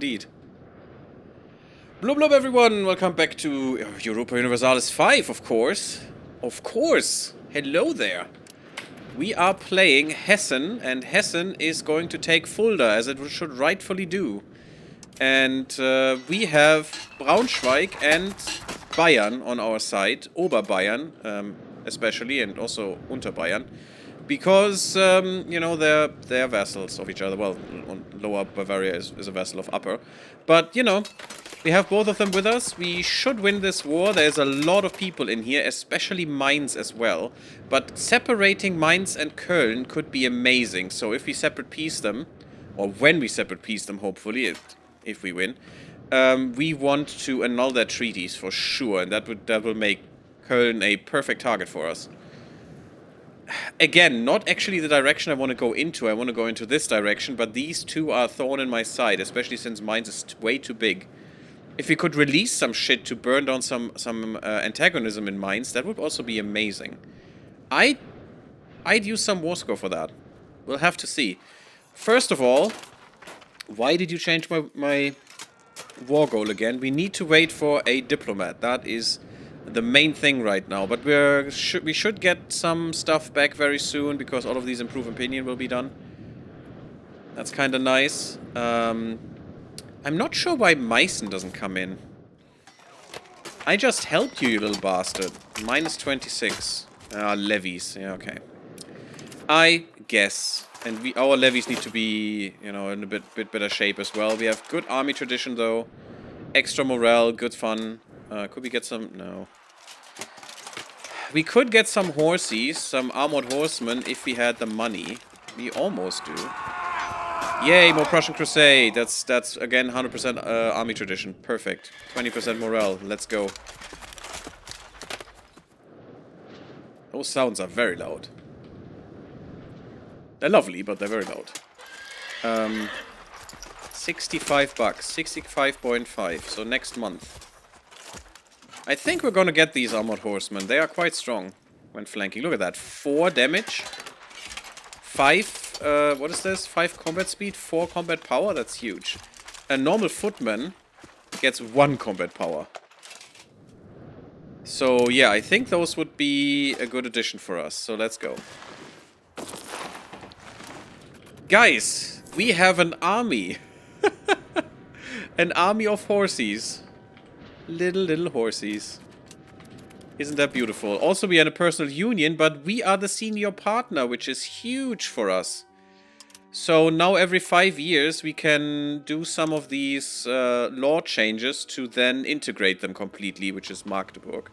Indeed. Blub blub everyone, welcome back to Europa Universalis 5, of course. Of course! Hello there! We are playing Hessen, and Hessen is going to take Fulda, as it should rightfully do. And we have Braunschweig and Bayern on our side, Oberbayern especially, and also Unterbayern. Because, you know, they're vassals of each other. Well, Lower Bavaria is a vassal of Upper. But, you know, we have both of them with us. We should win this war. There's a lot of people in here, especially Mainz as well. But separating Mainz and Köln could be amazing. So if we separate peace them, or when we separate peace them, hopefully, if we win, we want to annul their treaties for sure. And that will make Köln a perfect target for us. Again, not actually the direction I want to go into. I want to go into this direction, but these two are a thorn in my side, especially since Mainz is way too big. If we could release some shit to burn down some antagonism in Mainz, that would also be amazing. I'd use some war score for that. We'll have to see. First of all, why did you change my war goal again? We need to wait for a diplomat. That is the main thing right now, but we should get some stuff back very soon because all of these improve opinion will be done. That's kind of nice. I'm not sure why Meissen doesn't come in. I just helped you, you little bastard. Minus 26. Levies. Yeah, okay. I guess. And our levies need to be, you know, in a bit better shape as well. We have good army tradition though. Extra morale, good fun. Could we get some? No. We could get some horses, some armored horsemen, if we had the money. We almost do. Yay, more Prussian Crusade. That's again 100% army tradition. Perfect. 20% morale. Let's go. Those sounds are very loud. They're lovely, but they're very loud. 65 bucks. 65.5. So next month. I think we're gonna get these armored horsemen. They are quite strong when flanking. Look at that. 4 damage. 5, what is this? 5 combat speed, 4 combat power? That's huge. A normal footman gets 1 combat power. So, yeah, I think those would be a good addition for us. So, let's go. Guys, we have an army. An army of horsies. Little horsies. Isn't that beautiful? Also, we had a personal union, but we are the senior partner, which is huge for us. So now every 5 years, we can do some of these law changes to then integrate them completely, which is Magdeburg.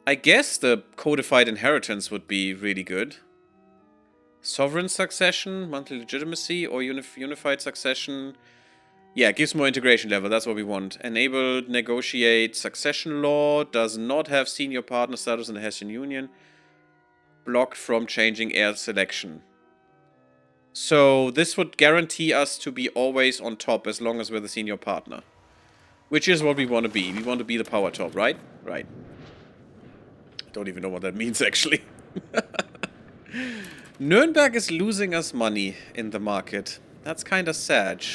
I guess the codified inheritance would be really good. Sovereign succession, monthly legitimacy, or unified succession. Yeah, gives more integration level, that's what we want. Enable, negotiate, succession law, does not have senior partner status in the Hessian Union. Blocked from changing heir selection. So this would guarantee us to be always on top as long as we're the senior partner. Which is what we want to be. We want to be the power top, right? Right. Don't even know what that means, actually. Nuremberg is losing us money in the market. That's kind of sad.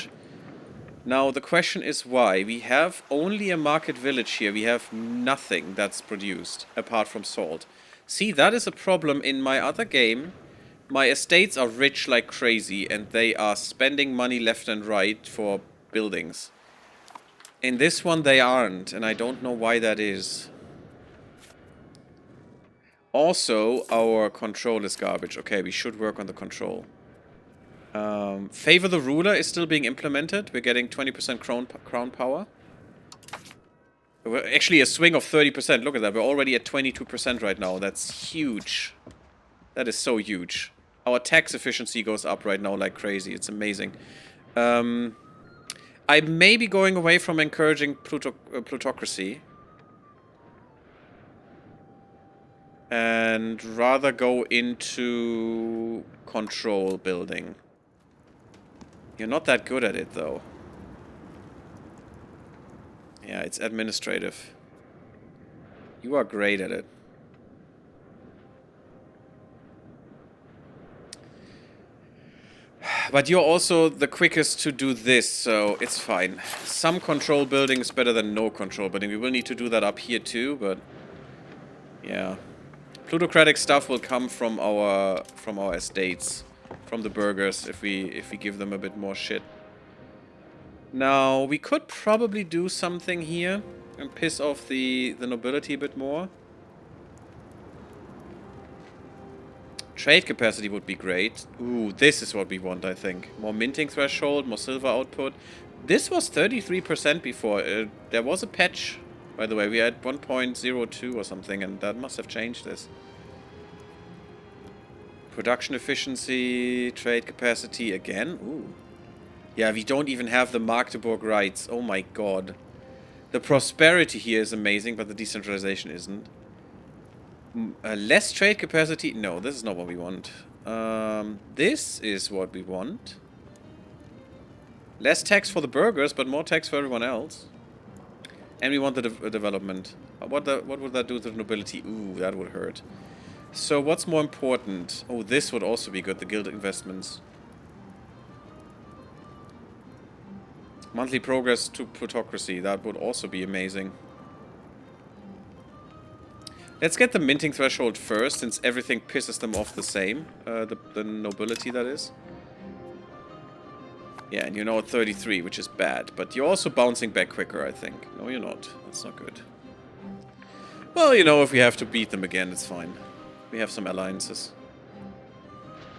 Now, the question is why. We have only a market village here. We have nothing that's produced, apart from salt. See, that is a problem in my other game. My estates are rich like crazy, and they are spending money left and right for buildings. In this one, they aren't, and I don't know why that is. Also, our control is garbage. Okay, we should work on the control. Favor the ruler is still being implemented. We're getting 20% crown power. We're actually a swing of 30%. Look at that. We're already at 22% right now. That's huge. That is so huge. Our tax efficiency goes up right now like crazy. It's amazing. I may be going away from encouraging plutocracy. And rather go into control building. You're not that good at it, though. Yeah, it's administrative. You are great at it. But you're also the quickest to do this, so it's fine. Some control building is better than no control building. We will need to do that up here too, but yeah. Plutocratic stuff will come from our estates, from the burghers, if we give them a bit more shit. Now, we could probably do something here and piss off the nobility a bit more. Trade capacity would be great. Ooh, this is what we want, I think. More minting threshold, more silver output. This was 33% before. There was a patch, by the way. We had 1.02 or something, and that must have changed this. Production efficiency, trade capacity again. Ooh. Yeah, we don't even have the Magdeburg rights. Oh my god. The prosperity here is amazing, but the decentralization isn't. Less trade capacity? No, this is not what we want. This is what we want. Less tax for the burghers, but more tax for everyone else. And we want the development. What would that do to the nobility? Ooh, that would hurt. So what's more important? Oh, this would also be good, the guild investments. Monthly progress to plutocracy, that would also be amazing. Let's get the minting threshold first, since everything pisses them off the same. The nobility, that is. Yeah, and you're now at 33, which is bad. But you're also bouncing back quicker, I think. No, you're not. That's not good. Well, you know, if we have to beat them again, it's fine. We have some alliances.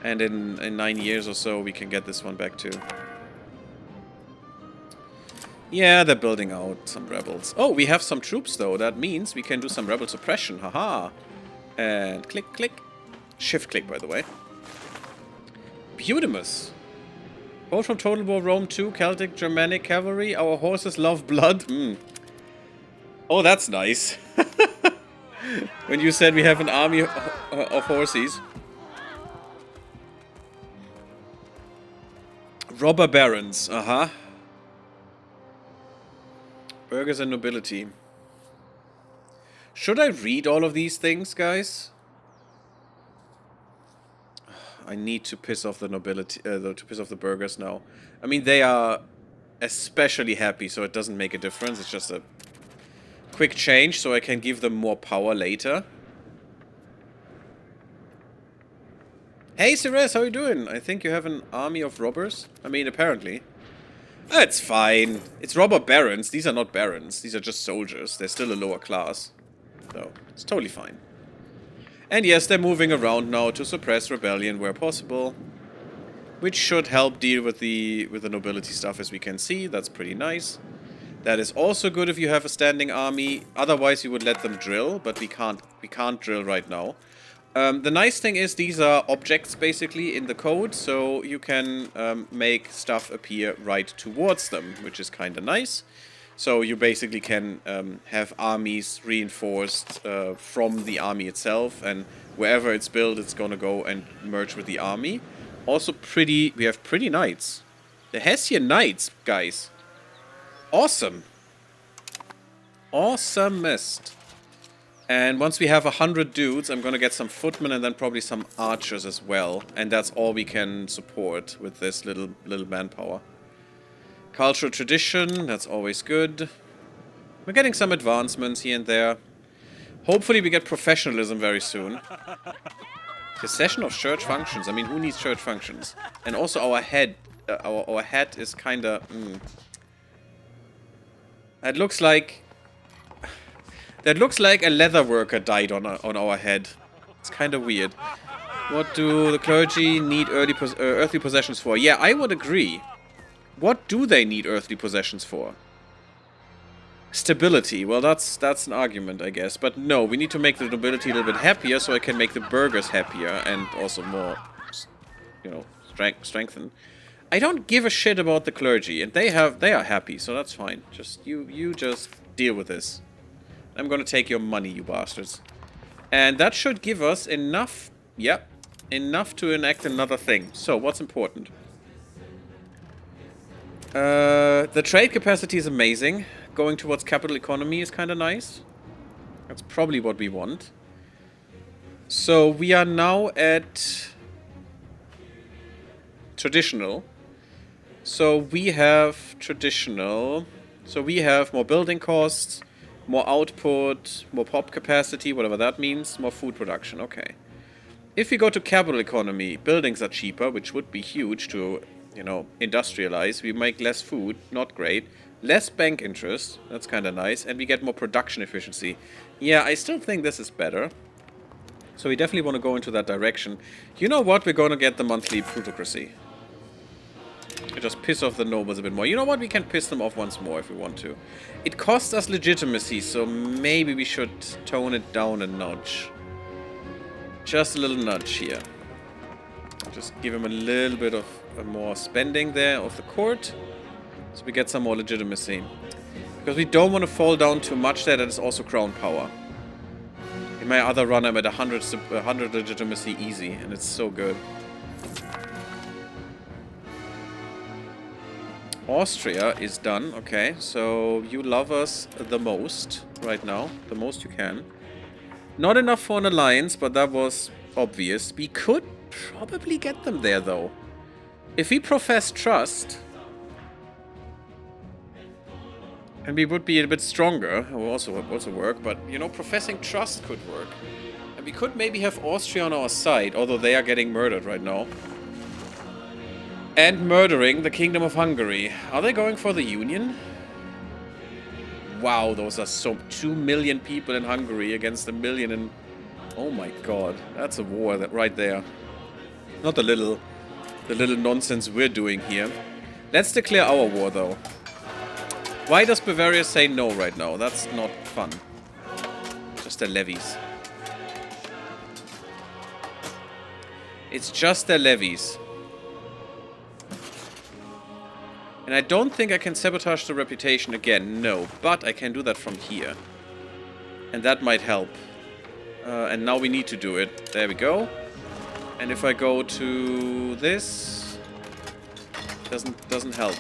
And in 9 years or so, we can get this one back too. Yeah, they're building out some rebels. Oh, we have some troops, though. That means we can do some rebel suppression. Haha. And click, click. Shift click, by the way. Beautimus. Hold from Total War Rome 2, Celtic, Germanic cavalry. Our horses love blood. Oh, that's nice. When you said we have an army of horses. Robber barons. Uh-huh. Burghers and nobility. Should I read all of these things, guys? I need to piss off the nobility, to piss off the burghers now. I mean, they are especially happy, so it doesn't make a difference. It's just a quick change, so I can give them more power later. Hey, Ceres, how you doing? I think you have an army of robbers. I mean, apparently. It's fine. It's robber barons. These are not barons. These are just soldiers. They're still a lower class. So, it's totally fine. And yes, they're moving around now to suppress rebellion where possible. Which should help deal with the nobility stuff, as we can see. That's pretty nice. That is also good if you have a standing army. Otherwise, you would let them drill, but we can't drill right now. The nice thing is these are objects basically in the code, so you can make stuff appear right towards them, which is kind of nice. So you basically can have armies reinforced from the army itself, and wherever it's built, it's gonna go and merge with the army. Also we have pretty knights. The Hessian knights, guys. Awesome. Awesomest. And once we have 100 dudes, I'm gonna get some footmen and then probably some archers as well. And that's all we can support with this little manpower. Cultural tradition, that's always good. We're getting some advancements here and there. Hopefully we get professionalism very soon. Secession of church functions. I mean, who needs church functions? And also our head. Our head is kinda... That looks like... That looks like a leather worker died on our head. It's kind of weird. What do the clergy need earthly possessions for? Yeah, I would agree. What do they need earthly possessions for? Stability. Well, that's an argument, I guess. But no, we need to make the nobility a little bit happier so I can make the burghers happier and also more, you know, strengthened. I don't give a shit about the clergy, and they are happy, so that's fine. Just you just deal with this. I'm gonna take your money, you bastards. And that should give us enough, yep, enough to enact another thing. So, what's important? The trade capacity is amazing. Going towards capital economy is kind of nice. That's probably what we want. So, we are now at traditional. So we have traditional. So we have more building costs, more output, more pop capacity, whatever that means, more food production. Okay. If we go to capital economy, buildings are cheaper, which would be huge to, you know, industrialize. We make less food, not great. Less bank interest, that's kind of nice. And we get more production efficiency. Yeah, I still think this is better. So we definitely want to go into that direction. You know what? We're going to get the monthly plutocracy. Just piss off the nobles a bit more. You know what? We can piss them off once more if we want to. It costs us legitimacy, so maybe we should tone it down a notch. Just a little nudge here. Just give him a little bit of more spending there of the court. So we get some more legitimacy. Because we don't want to fall down too much there. That is also crown power. In my other run, I'm at 100 legitimacy easy. And it's so good. Austria is done. Okay, so you love us the most right now. The most you can. Not enough for an alliance, but that was obvious. We could probably get them there, though. If we profess trust, and we would be a bit stronger, it will also work, but, you know, professing trust could work. And we could maybe have Austria on our side, although they are getting murdered right now. And murdering the Kingdom of Hungary. Are they going for the Union? Wow, those are so 2 million people in Hungary against 1 million in... Oh my god, that's a war that right there. Not the little nonsense we're doing here. Let's declare our war, though. Why does Bavaria say no right now? That's not fun. Just their levies. It's just their levies. And I don't think I can sabotage the reputation again, no. But I can do that from here. And that might help. And now we need to do it. There we go. And if I go to this... Doesn't help.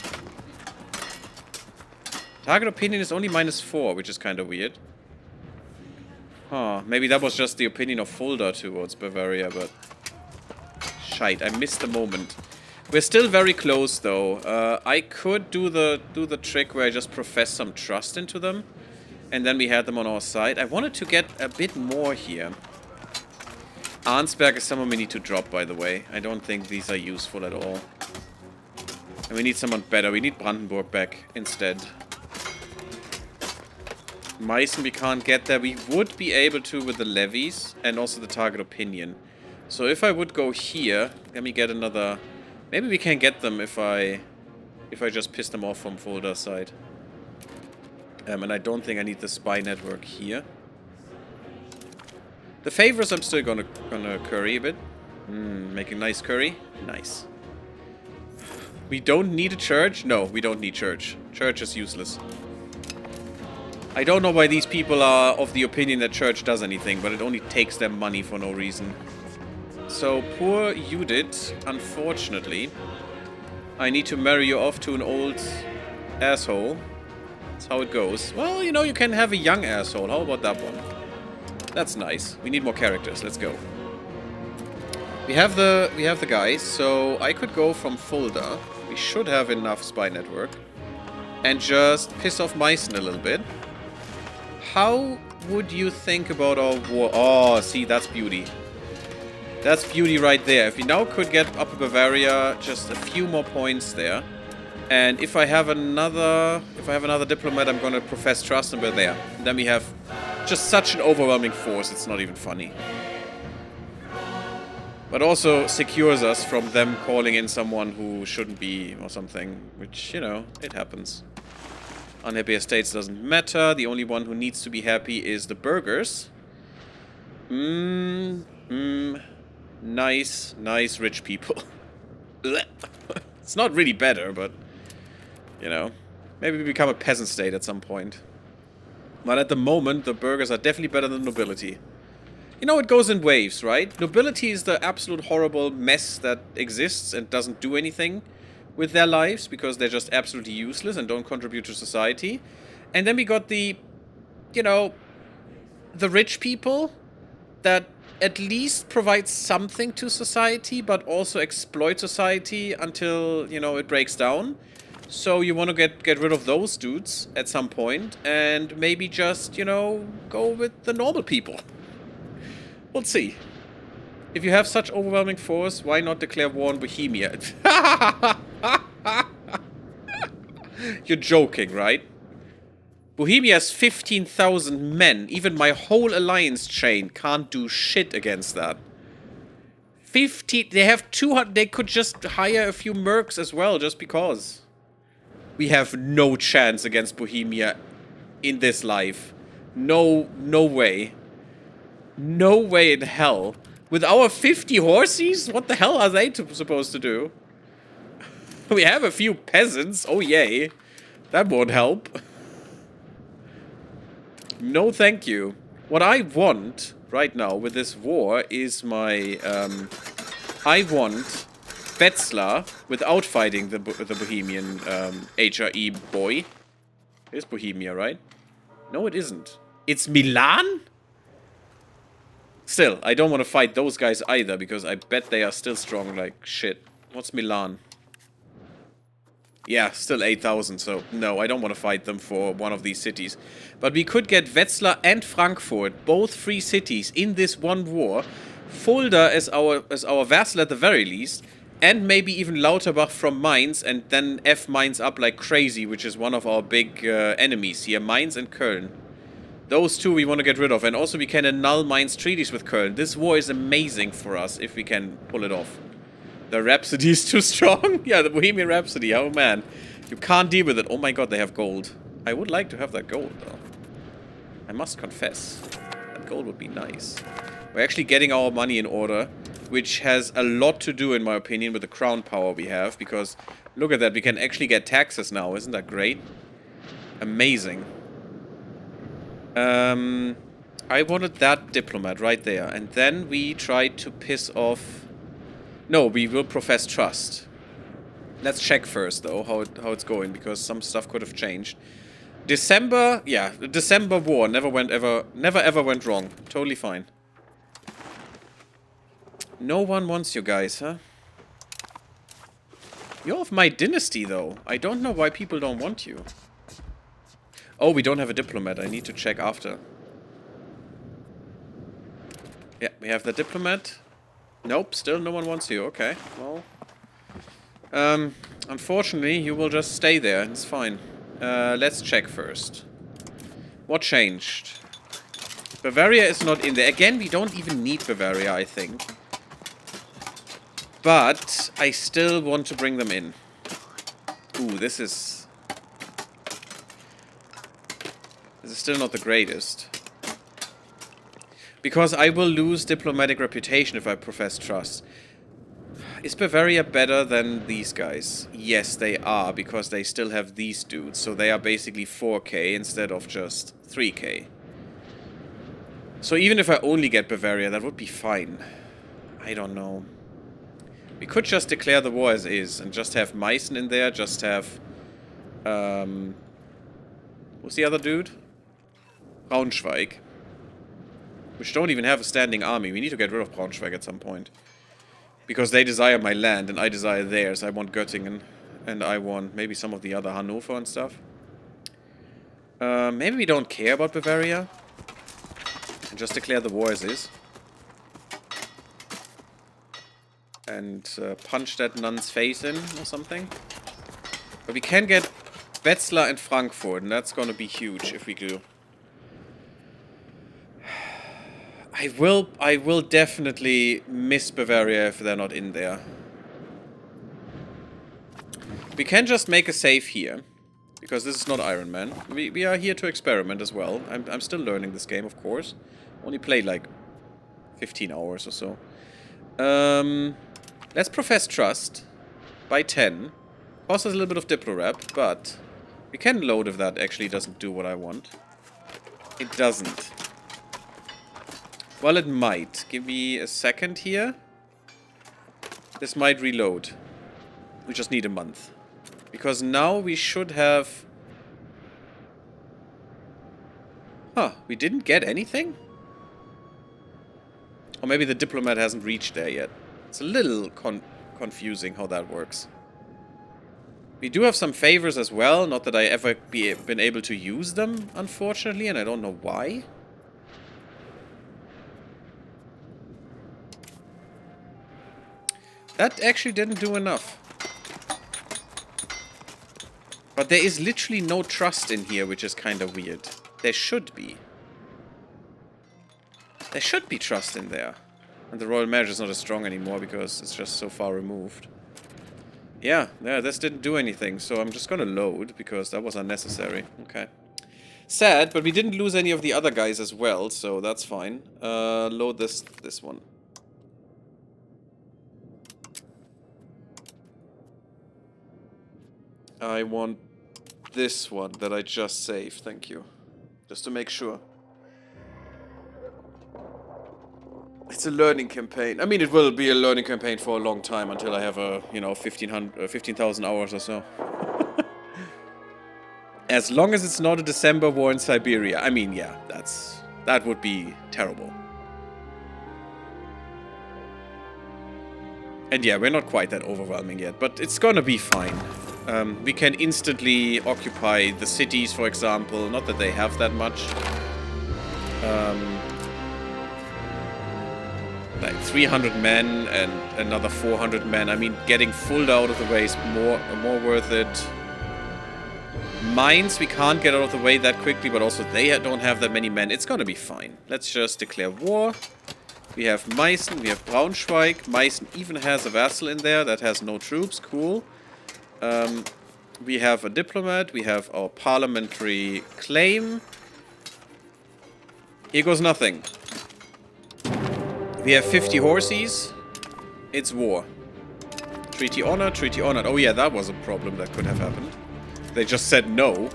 Target opinion is only -4, which is kind of weird. Huh, maybe that was just the opinion of Fulda towards Bavaria, but... Shite, I missed the moment. We're still very close, though. I could do the trick where I just profess some trust into them, and then we had them on our side. I wanted to get a bit more here. Arnsberg is someone we need to drop, by the way. I don't think these are useful at all. And we need someone better. We need Brandenburg back instead. Meissen we can't get there. We would be able to with the levies and also the target opinion. So if I would go here, let me get another... Maybe we can get them if I just piss them off from Fulda's side. And I don't think I need the spy network here. The favors I'm still gonna curry a bit. Making nice curry. Nice. We don't need a church? No, we don't need church. Church is useless. I don't know why these people are of the opinion that church does anything, but it only takes them money for no reason. So, poor Judith, unfortunately, I need to marry you off to an old asshole. That's how it goes. Well, you know, you can have a young asshole. How about that one? That's nice. We need more characters. Let's go. We have the guys, so I could go from Fulda. We should have enough spy network. And just piss off Meissen a little bit. How would you think about our war? Oh, see, that's beauty. That's beauty right there. If we now could get Upper Bavaria, just a few more points there. And if I have another diplomat, I'm going to profess trust, and we're there. And then we have just such an overwhelming force, it's not even funny. But also secures us from them calling in someone who shouldn't be or something, which, you know, it happens. Unhappy estates doesn't matter. The only one who needs to be happy is the burghers. Nice rich people. It's not really better, but, you know, maybe we become a peasant state at some point. But at the moment, the burghers are definitely better than nobility. You know, it goes in waves, right? Nobility is the absolute horrible mess that exists and doesn't do anything with their lives because they're just absolutely useless and don't contribute to society. And then we got the, you know, the rich people that at least provide something to society, but also exploit society until, you know, it breaks down. So you want to get rid of those dudes at some point, and maybe just, you know, go with the normal people. We'll see. If you have such overwhelming force, why not declare war on Bohemia? You're joking, right? Bohemia has 15,000 men. Even my whole alliance chain can't do shit against that. 50. They have 200. They could just hire a few mercs as well, just because. We have no chance against Bohemia in this life. No way. No way in hell. With our 50 horses? What the hell are they supposed to do? We have a few peasants. Oh, yay. That won't help. No, thank you. What I want right now with this war is my... I want Wetzlar without fighting the Bohemian HRE boy. It is Bohemia, right? No, it isn't. It's Milan? Still, I don't want to fight those guys either, because I bet they are still strong like shit. What's Milan? Yeah, still 8,000, so no, I don't want to fight them for one of these cities. But we could get Wetzlar and Frankfurt, both free cities, in this one war. Fulda as our vassal at the very least, and maybe even Lauterbach from Mainz, and then F Mainz up like crazy, which is one of our big enemies here, Mainz and Köln. Those two we want to get rid of, and also we can annul Mainz treaties with Köln. This war is amazing for us if we can pull it off. The Rhapsody is too strong? Yeah, the Bohemian Rhapsody, oh man. You can't deal with it. Oh my god, they have gold. I would like to have that gold, though. I must confess. That gold would be nice. We're actually getting our money in order, which has a lot to do, in my opinion, with the crown power we have, because look at that, we can actually get taxes now. Isn't that great? Amazing. I wanted that diplomat right there, and then we tried to piss off... No, we will profess trust. Let's check first, though, how it's going, because some stuff could have changed. December, yeah, the December war never ever went wrong. Totally fine. No one wants you guys, huh? You're of my dynasty, though. I don't know why people don't want you. Oh, we don't have a diplomat. I need to check after. Yeah, we have the diplomat. Nope, still no one wants you. Okay, well... unfortunately, you will just stay there. It's fine. Let's check first. What changed? Bavaria is not in there. Again, we don't even need Bavaria, I think. But I still want to bring them in. Ooh, this is still not the greatest. Because I will lose diplomatic reputation if I profess trust. Is Bavaria better than these guys? Yes, they are, because they still have these dudes. So they are basically 4k instead of just 3k. So even if I only get Bavaria, that would be fine. I don't know. We could just declare the war as is and just have Meissen in there, just have... what's the other dude? Braunschweig. Which don't even have a standing army. We need to get rid of Braunschweig at some point. Because they desire my land and I desire theirs. I want Göttingen. And I want maybe some of the other Hannover and stuff. Maybe we don't care about Bavaria. And just declare the war as is. And punch that nun's face in or something. But we can get Wetzlar and Frankfurt. And that's gonna be huge if we do. I will definitely miss Bavaria if they're not in there. We can just make a save here. Because this is not Iron Man. We are here to experiment as well. I'm still learning this game, of course. Only played like 15 hours or so. Let's profess trust. By 10. Costs us a little bit of Diplo rep, but... we can load if that actually doesn't do what I want. It doesn't. Well, it might. Give me a second here. This might reload. We just need a month. Because now we should have... Huh, we didn't get anything? Or maybe the diplomat hasn't reached there yet. It's a little confusing how that works. We do have some favors as well. Not that I ever been able to use them, unfortunately, and I don't know why. That actually didn't do enough. But there is literally no trust in here, which is kind of weird. There should be. There should be trust in there. And the Royal Marriage is not as strong anymore because it's just so far removed. Yeah, this didn't do anything, so I'm just gonna load because that was unnecessary. Okay. Sad, but we didn't lose any of the other guys as well, so that's fine. Load this one. I want this one that I just saved, thank you. Just to make sure. It's a learning campaign. I mean, it will be a learning campaign for a long time until I have a, you know, 15,000 hours or so. As long as it's not a December war in Siberia. I mean, yeah, that would be terrible. And yeah, we're not quite that overwhelming yet, but it's gonna be fine. We can instantly occupy the cities, for example. Not that they have that much. Like 300 men and another 400 men. I mean, getting Fulda out of the way is more worth it. Mines we can't get out of the way that quickly, but also they don't have that many men. It's gonna be fine. Let's just declare war. We have Meissen, we have Braunschweig. Meissen even has a vassal in there that has no troops. Cool. We have a diplomat. We have our parliamentary claim. Here goes nothing. We have 50 horses. It's war. Treaty honored, treaty honored. Oh yeah, that was a problem that could have happened. They just said no.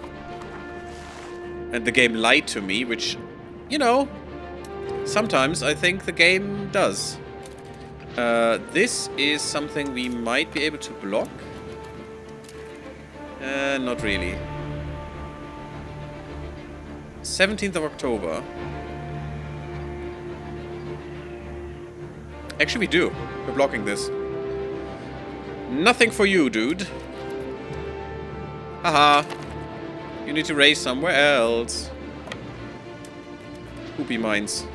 And the game lied to me, which, you know, sometimes I think the game does. This is something we might be able to block. Not really. 17th of October. Actually, we do. We're blocking this. Nothing for you, dude. Haha. You need to race somewhere else. Poopy mines.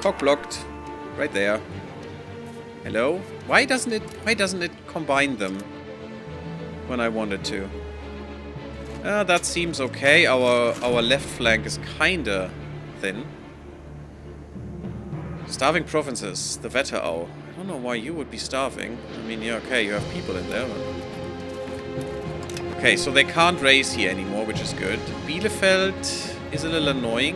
Cock blocked. Right there. Hello? Why doesn't it combine them when I wanted to? That seems okay. Our left flank is kinda thin. Starving provinces, the Wetterau. I don't know why you would be starving. I mean, yeah, okay, you have people in there. But... Okay, so they can't race here anymore, which is good. Bielefeld is a little annoying.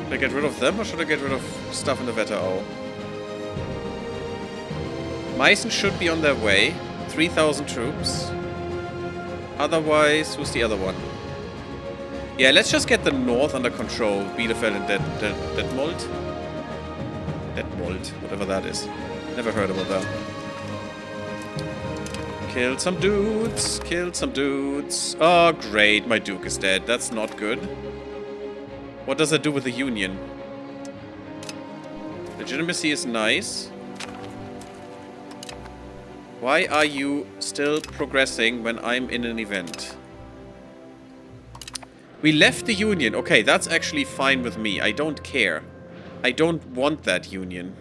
Should I get rid of them or should I get rid of stuff in the Wetterau? Meissen should be on their way. 3,000 troops. Otherwise, who's the other one? Yeah, let's just get the north under control. Bielefeld and Detmold. Detmold, whatever that is. Never heard about that. Killed some dudes. Killed some dudes. Oh, great. My duke is dead. That's not good. What does that do with the Union? Legitimacy is nice. Why are you still progressing when I'm in an event? We left the Union. Okay, that's actually fine with me. I don't care. I don't want that Union.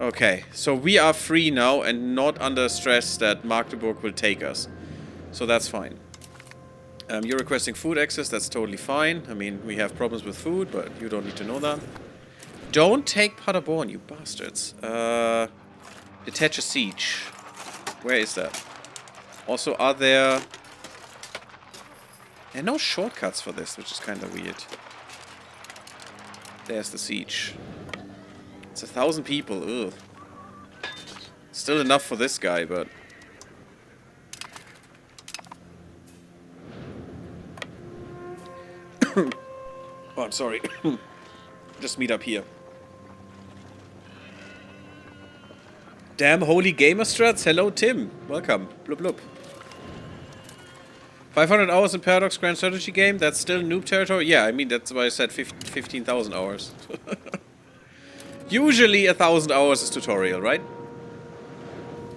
Okay, so we are free now and not under stress that Magdeburg will take us. So that's fine. You're requesting food access. That's totally fine. I mean, we have problems with food, but you don't need to know that. Don't take Paderborn, you bastards. Detach a siege. Where is that? Also, are there are no shortcuts for this, which is kind of weird. There's the siege. It's 1,000 people. Ugh. Still enough for this guy, but... Oh, I'm sorry. Just meet up here. Damn holy gamer strats. Hello, Tim. Welcome. Blub blub. 500 hours in Paradox Grand Strategy game? That's still noob territory? Yeah, I mean, that's why I said 15,000 hours. Usually 1,000 hours is tutorial, right?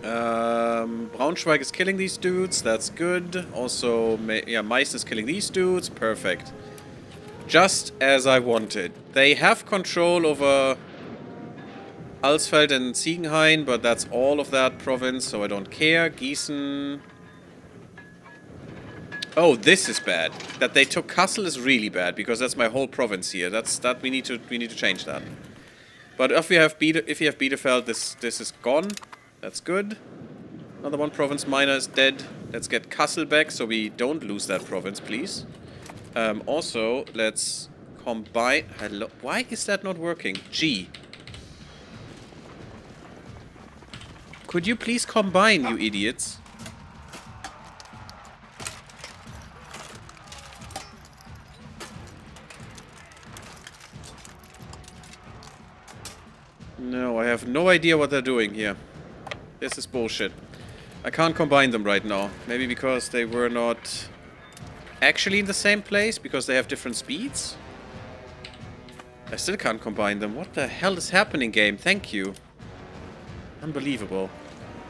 Braunschweig is killing these dudes. That's good. Also, yeah, Meist is killing these dudes. Perfect. Just as I wanted. They have control over Alsfeld and Ziegenhain, but that's all of that province, so I don't care. Gießen... Oh, this is bad. That they took Kassel is really bad, because that's my whole province here. We need to change that. But if you have Bielefeld, this is gone. That's good. Another one province minor is dead. Let's get Kassel back so we don't lose that province, please. Also, let's combine... Hello? Why is that not working? G. Could you please combine, you idiots? No, I have no idea what they're doing here. This is bullshit. I can't combine them right now. Maybe because they were not actually in the same place, because they have different speeds? I still can't combine them. What the hell is happening, game? Thank you. Unbelievable.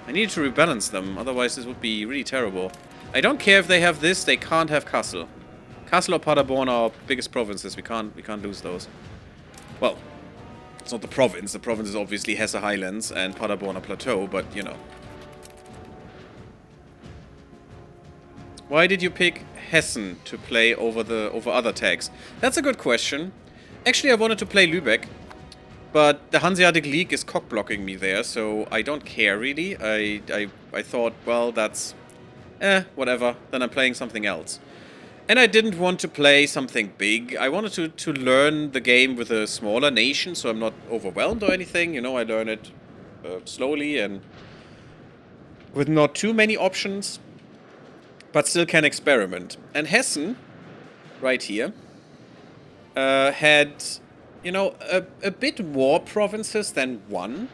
I need to rebalance them, otherwise this would be really terrible. I don't care if they have this, they can't have Kassel. Kassel or Paderborn are our biggest provinces. We can't lose those. Well, it's not the province. The province is obviously Hesse Highlands and Paderborn Plateau, but you know. Why did you pick Hessen to play over other tags? That's a good question. Actually, I wanted to play Lübeck, but the Hanseatic League is cock-blocking me there, so I don't care really. I thought, well, that's whatever. Then I'm playing something else. And I didn't want to play something big. I wanted to learn the game with a smaller nation, so I'm not overwhelmed or anything. You know, I learn it slowly and with not too many options, but still can experiment. And Hessen, right here, had, you know, a bit more provinces than one,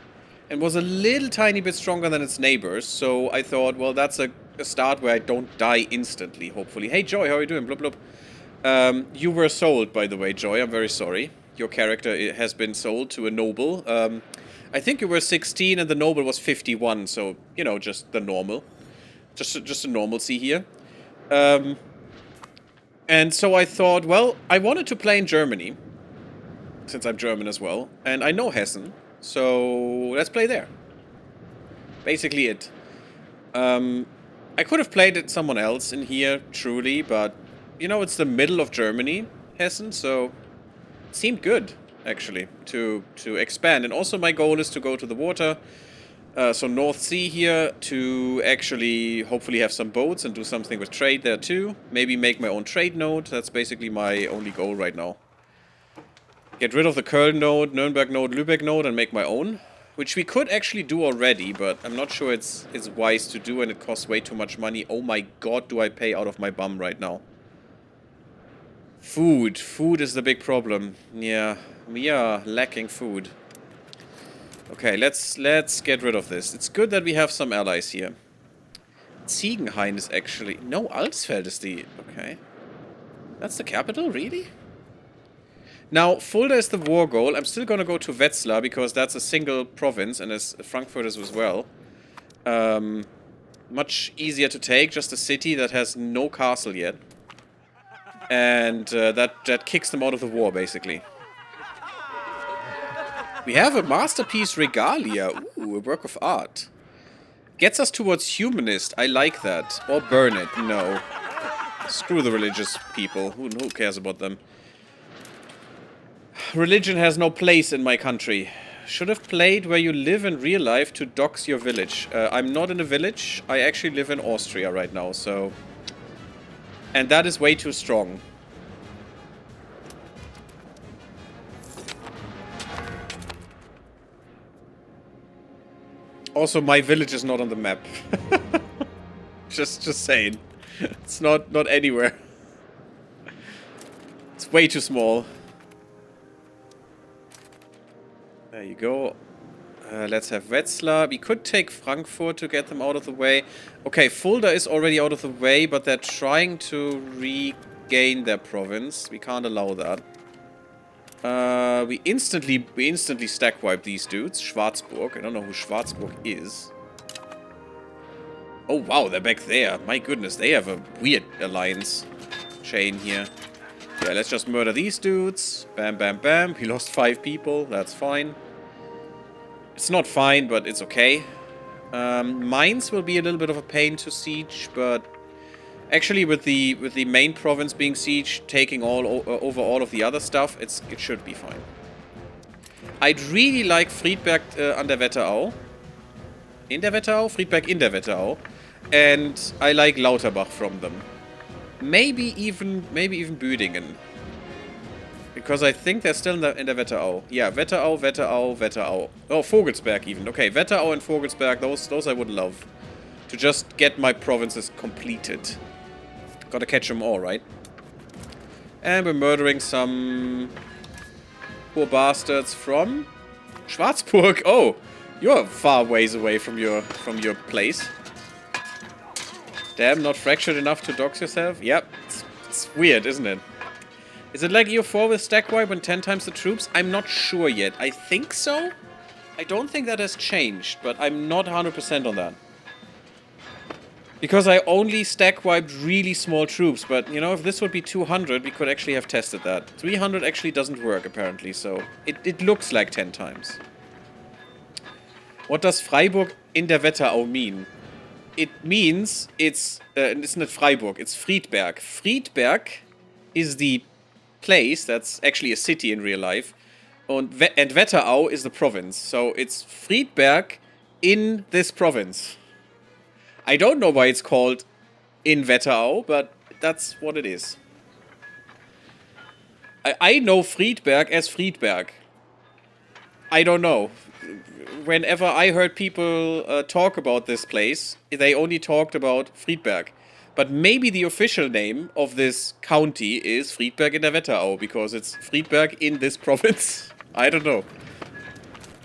and was a little tiny bit stronger than its neighbors. So I thought, well, that's a start where I don't die instantly, hopefully. Hey, Joy, how are you doing? Blub, blub. You were sold, by the way, Joy. I'm very sorry. Your character has been sold to a noble. I think you were 16 and the noble was 51, so, you know, just the normal. Just a normalcy here. And so I thought, well, I wanted to play in Germany, since I'm German as well, and I know Hessen, so let's play there. Basically it. I could have played it someone else in here, truly, but, you know, it's the middle of Germany, Hessen, so it seemed good, actually, to expand. And also my goal is to go to the water, so North Sea here, to actually hopefully have some boats and do something with trade there too. Maybe make my own trade node. That's basically my only goal right now. Get rid of the Köln node, Nuremberg node, Lübeck node, and make my own. Which we could actually do already, but I'm not sure it's wise to do, and it costs way too much money. Oh my god, do I pay out of my bum right now. Food. Food is the big problem. Yeah, we are lacking food. Okay, let's get rid of this. It's good that we have some allies here. Ziegenhain is actually... No, Alsfeld is the... Okay. That's the capital? Really? Now, Fulda is the war goal. I'm still gonna go to Wetzlar, because that's a single province, and as Frankfurt is as well. Much easier to take, just a city that has no castle yet. And that kicks them out of the war, basically. We have a masterpiece regalia. Ooh, a work of art. Gets us towards humanist. I like that. Or burn it. No. Screw the religious people. Who cares about them? Religion has no place in my country. Should have played where you live in real life to dox your village. I'm not in a village. I actually live in Austria right now, so... And that is way too strong. Also, my village is not on the map. just saying. It's not anywhere. It's way too small. There you go. Let's have Wetzlar. We could take Frankfurt to get them out of the way. Okay, Fulda is already out of the way, but they're trying to regain their province. We can't allow that. We instantly stack wipe these dudes. Schwarzburg. I don't know who Schwarzburg is. Oh wow, they're back there. My goodness, they have a weird alliance chain here. Yeah, let's just murder these dudes. Bam, bam, bam. We lost 5 people. That's fine. It's not fine, but it's okay. Mainz will be a little bit of a pain to siege, but actually with the main province being sieged, taking over all of the other stuff, it should be fine. I'd really like Friedberg an der Wetterau. In der Wetterau? Friedberg in der Wetterau. And I like Lauterbach from them. Maybe even Büdingen. Because I think they're still in der Wetterau. Yeah, Wetterau, Wetterau, Wetterau. Oh, Vogelsberg even. Okay, Wetterau and Vogelsberg, those I would love. To just get my provinces completed. Gotta catch them all, right? And we're murdering some poor bastards from Schwarzburg. Oh, you're far ways away from your place. Damn, not fractured enough to dox yourself? Yep, it's weird, isn't it? Is it like EU4 with stack wipe and 10 times the troops? I'm not sure yet. I think so? I don't think that has changed, but I'm not 100% on that. Because I only stack wiped really small troops, but you know, if this would be 200, we could actually have tested that. 300 actually doesn't work, apparently, so it looks like 10 times. What does Freiburg in der Wetterau mean? It means it's not Freiburg, it's Friedberg. Friedberg is the place, that's actually a city in real life, and Wetterau is the province. So it's Friedberg in this province. I don't know why it's called in Wetterau, but that's what it is. I know Friedberg as Friedberg. I don't know. Whenever I heard people talk about this place, they only talked about Friedberg. But maybe the official name of this county is Friedberg in der Wetterau, because it's Friedberg in this province. I don't know.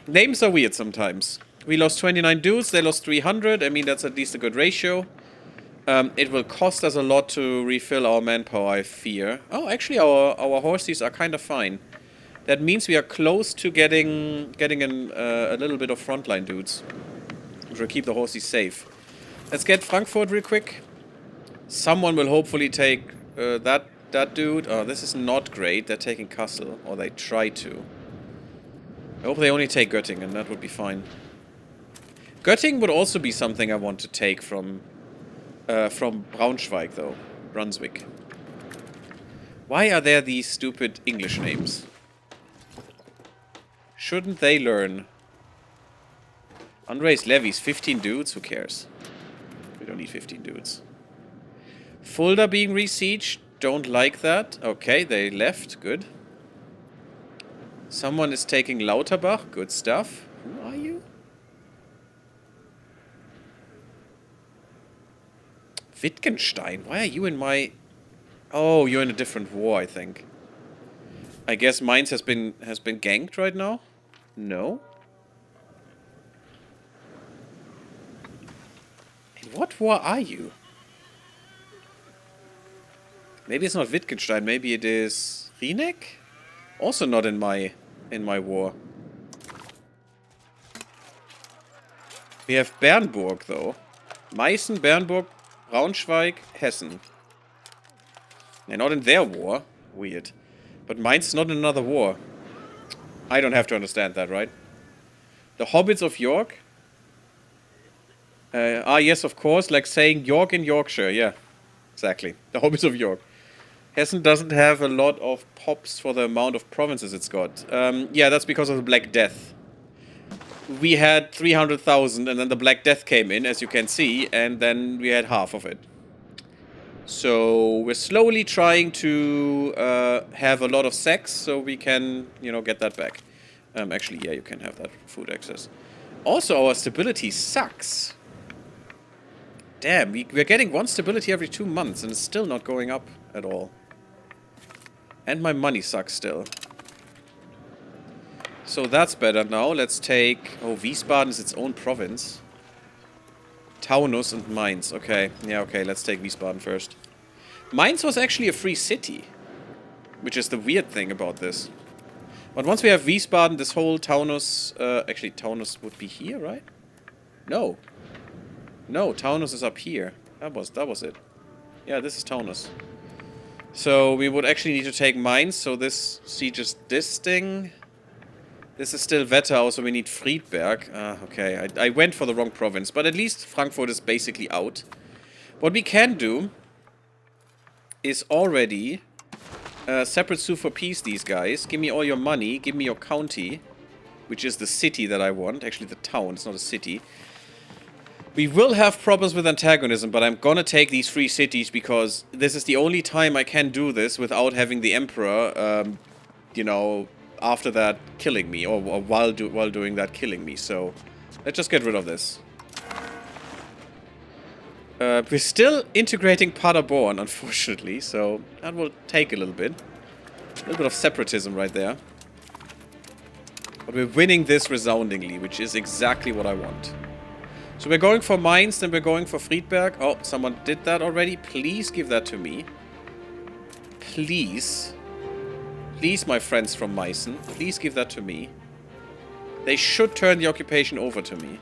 Names are weird sometimes. We lost 29 dudes, they lost 300. I mean, that's at least a good ratio. It will cost us a lot to refill our manpower, I fear. Oh, actually, our horses are kind of fine. That means we are close to getting a little bit of frontline dudes, which will keep the horses safe. Let's get Frankfurt real quick. Someone will hopefully take that dude. Oh, this is not great. They're taking Kassel, or they try to. I hope they only take Göttingen. That would be fine. Göttingen would also be something I want to take from Braunschweig, though. Brunswick. Why are there these stupid English names? Shouldn't they learn? Unraised levies, 15 dudes? Who cares? We don't need 15 dudes. Fulda being resieged. Don't like that. Okay, they left. Good. Someone is taking Lauterbach. Good stuff. Who are you? Wittgenstein. Why are you in my... Oh, you're in a different war, I think. I guess Mainz has been ganked right now? No? In what war are you? Maybe it's not Wittgenstein, maybe it is Rieneck? Also not in my war. We have Bernburg though. Meißen, Bernburg, Braunschweig, Hessen. They're not in their war. Weird. But Mainz is not in another war. I don't have to understand that, right? The Hobbits of York? Yes, of course. Like saying York in Yorkshire. Yeah, exactly. The Hobbits of York. Hessen doesn't have a lot of pops for the amount of provinces it's got. Yeah, that's because of the Black Death. We had 300,000 and then the Black Death came in, as you can see, and then we had half of it. So we're slowly trying to have a lot of sex so we can, you know, get that back. Actually, yeah, you can have that food access. Also, our stability sucks. Damn, we're getting 1 stability every 2 months and it's still not going up at all. And my money sucks still. So that's better now. Let's take... Oh, Wiesbaden is its own province. Taunus and Mainz. Okay. Yeah, okay. Let's take Wiesbaden first. Mainz was actually a free city. Which is the weird thing about this. But once we have Wiesbaden, this whole Taunus... actually, Taunus would be here, right? No. No, Taunus is up here. That was it. Yeah, this is Taunus. So we would actually need to take Mainz. So this sieges this thing. This is still Wetterau, so we need Friedberg. Okay, I went for the wrong province. But at least Frankfurt is basically out. What we can do is already separate sue for peace these guys. Give me all your money. Give me your county, which is the city that I want. Actually, the town. It's not a city. We will have problems with antagonism, but I'm gonna take these free cities because this is the only time I can do this without having the Emperor, you know, after that killing me, or while doing that killing me. So let's just get rid of this. We're still integrating Paderborn, unfortunately, so that will take a little bit. A little bit of separatism right there. But we're winning this resoundingly, which is exactly what I want. So we're going for Mainz, then we're going for Friedberg. Oh, someone did that already. Please give that to me. Please. Please, my friends from Meissen. Please give that to me. They should turn the occupation over to me.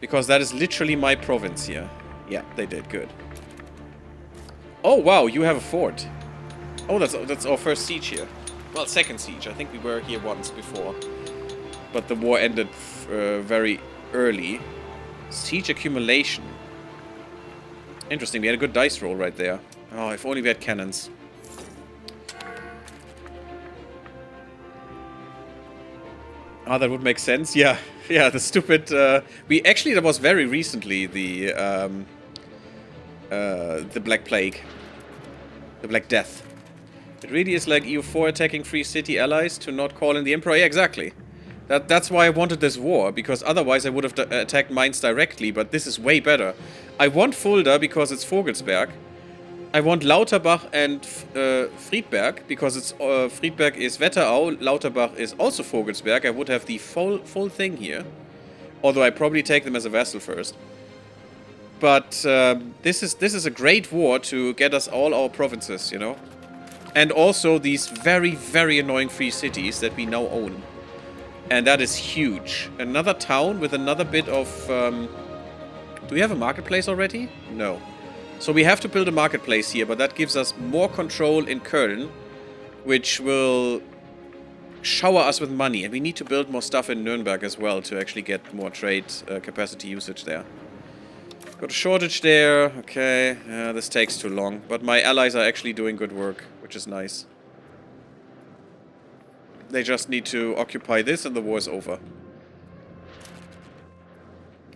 Because that is literally my province here. Yeah, they did. Good. Oh, wow, you have a fort. Oh, that's our first siege here. Well, second siege. I think we were here once before. But the war ended very early. Siege accumulation. Interesting, we had a good dice roll right there. Oh, if only we had cannons. Ah, that would make sense. Yeah, yeah, the stupid... we actually, that was very recently, the Black Plague. The Black Death. It really is like EU4 attacking free city allies to not call in the Emperor. Yeah, exactly. That's why I wanted this war, because otherwise I would have attacked Mainz directly, but this is way better. I want Fulda because it's Vogelsberg. I want Lauterbach and Friedberg, because it's Friedberg is Wetterau, Lauterbach is also Vogelsberg. I would have the full thing here. Although I probably take them as a vassal first. But this is a great war to get us all our provinces, you know? And also these very, very annoying free cities that we now own. And that is huge. Another town with another bit of... do we have a marketplace already? No. So we have to build a marketplace here, but that gives us more control in Köln, which will shower us with money. And we need to build more stuff in Nuremberg as well to actually get more trade capacity usage there. Got a shortage there. Okay, this takes too long. But my allies are actually doing good work, which is nice. They just need to occupy this and the war is over.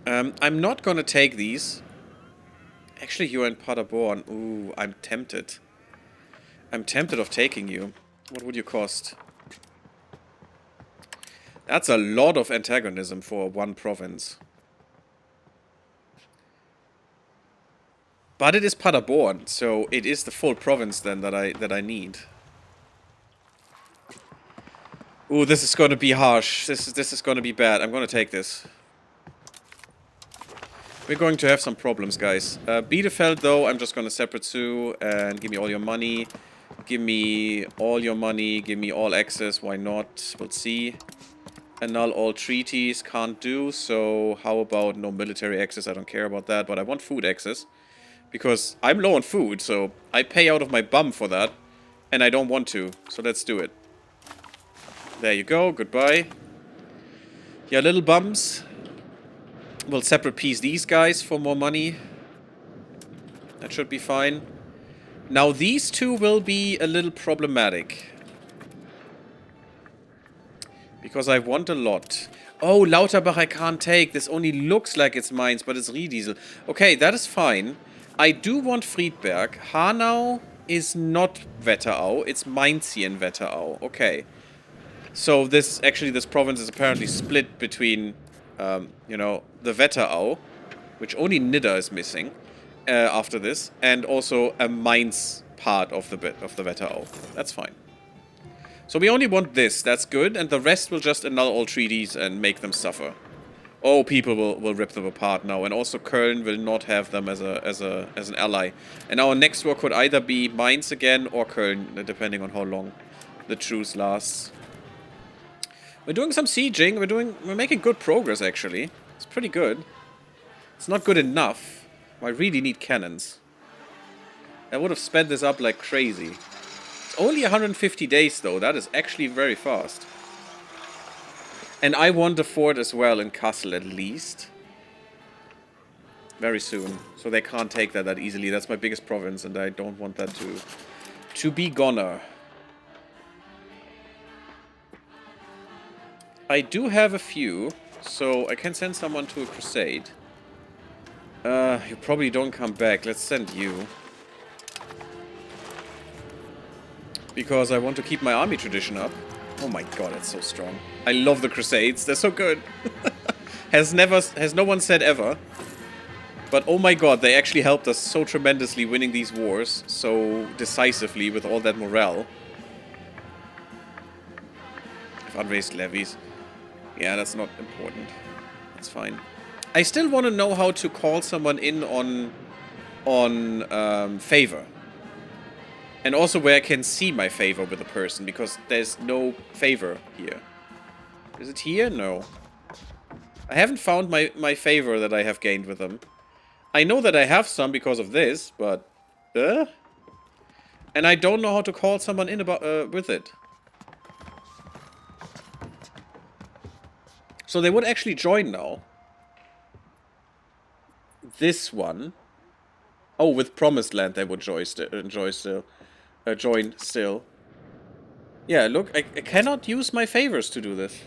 I'm not gonna take these. Actually, you're in Paderborn. Ooh, I'm tempted. I'm tempted of taking you. What would you cost? That's a lot of antagonism for one province. But it is Paderborn, so it is the full province then that I need. Ooh, this is gonna be harsh. This is gonna be bad. I'm gonna take this. We're going to have some problems, guys. Bielefeld, though, I'm just gonna separate sue and give me all your money. Give me all your money. Give me all access. Why not? We'll see. Annul all treaties. Can't do. So how about no military access? I don't care about that, but I want food access. Because I'm low on food, so I pay out of my bum for that. And I don't want to. So let's do it. There you go. Goodbye. Yeah, little bums. We'll separate piece these guys for more money. That should be fine. Now these two will be a little problematic. Because I want a lot. Oh, Lauterbach I can't take. This only looks like it's mines, but it's Riediesel. Okay, that is fine. I do want Friedberg. Hanau is not Wetterau. It's Mainzian Wetterau. Okay. So this province is apparently split between, you know, the Wetterau, which only Nidda is missing after this, and also a Mainz part of the Wetterau. That's fine. So we only want this, that's good, and the rest will just annul all treaties and make them suffer. Oh, people will rip them apart now, and also Köln will not have them as an ally. And our next war could either be Mainz again or Köln, depending on how long the truce lasts. We're doing some sieging. We're making good progress actually. It's pretty good. It's not good enough. I really need cannons. I would have sped this up like crazy. It's only 150 days though. That is actually very fast. And I want a fort as well in Kassel at least. Very soon. So they can't take that easily. That's my biggest province and I don't want that to be goner. I do have a few, so I can send someone to a crusade. You probably don't come back. Let's send you. Because I want to keep my army tradition up. Oh my god, it's so strong. I love the crusades. They're so good. Has no one said ever. But oh my god, they actually helped us so tremendously winning these wars so decisively with all that morale. I've unraised levies. Yeah, that's not important. That's fine. I still want to know how to call someone in on favor. And also where I can see my favor with a person, because there's no favor here. Is it here? No. I haven't found my favor that I have gained with them. I know that I have some because of this, but... And I don't know how to call someone in about with it. So they would actually join now. This one. Oh, with Promised Land they would join still. Yeah, look, I cannot use my favors to do this.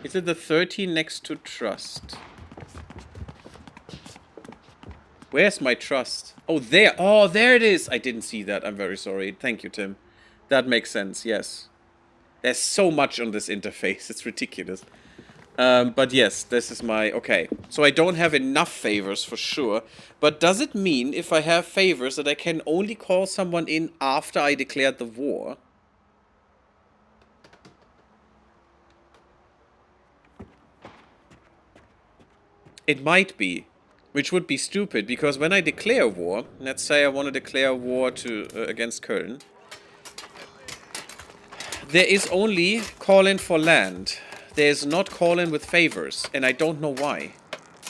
Is it the 13 next to trust? Where's my trust? Oh, there. Oh, there it is. I didn't see that. I'm very sorry. Thank you, Tim. That makes sense, yes. There's so much on this interface. It's ridiculous. But yes, this is my... Okay. So I don't have enough favors for sure. But does it mean if I have favors that I can only call someone in after I declared the war? It might be. Which would be stupid, because when I declare war... Let's say I want to declare war against Köln. There is only call-in for land. There is not call-in with favors, and I don't know why.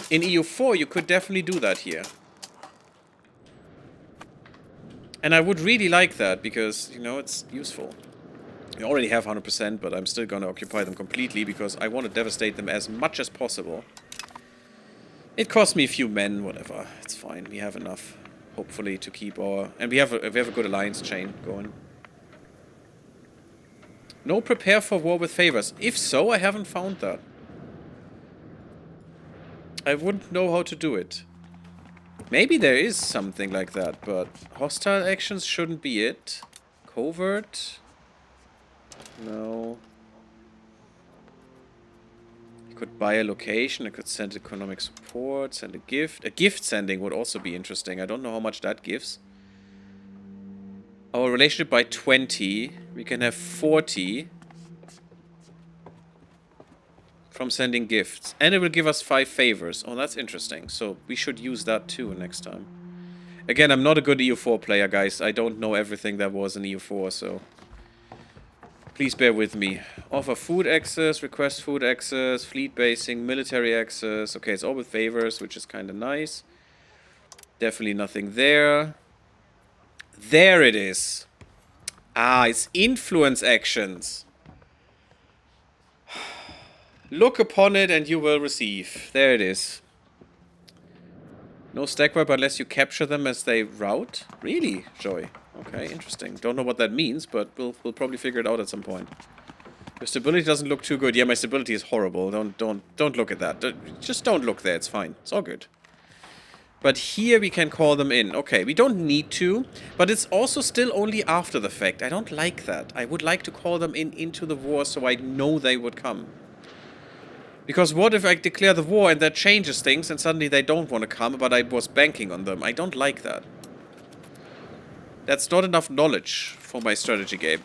In EU4, you could definitely do that here. And I would really like that, because, you know, it's useful. I already have 100%, but I'm still gonna occupy them completely, because I want to devastate them as much as possible. It cost me a few men, whatever. It's fine. We have enough, hopefully, to keep our... And we have a good alliance chain going. No, prepare for war with favors. If so, I haven't found that. I wouldn't know how to do it. Maybe there is something like that, but hostile actions shouldn't be it. Covert? No. You could buy a location, I could send economic support, send a gift. A gift sending would also be interesting. I don't know how much that gives. Our relationship by 20. We can have 40 from sending gifts. And it will give us 5 favors. Oh, that's interesting. So we should use that too next time. Again, I'm not a good EU4 player, guys. I don't know everything that was in EU4, so... Please bear with me. Offer food access, request food access, fleet basing, military access. Okay, it's all with favors, which is kind of nice. Definitely nothing there. There it is. Ah, it's influence actions. Look upon it and you will receive. There it is. No stack wipe unless you capture them as they route? Really, Joy? Okay, interesting. Don't know what that means, but we'll probably figure it out at some point. Your stability doesn't look too good. Yeah, my stability is horrible. Don't look at that. Just don't look there. It's fine. It's all good. But here we can call them in. Okay, we don't need to, but it's also still only after the fact. I don't like that. I would like to call them into the war so I know they would come. Because what if I declare the war and that changes things and suddenly they don't want to come, but I was banking on them? I don't like that. That's not enough knowledge for my strategy game.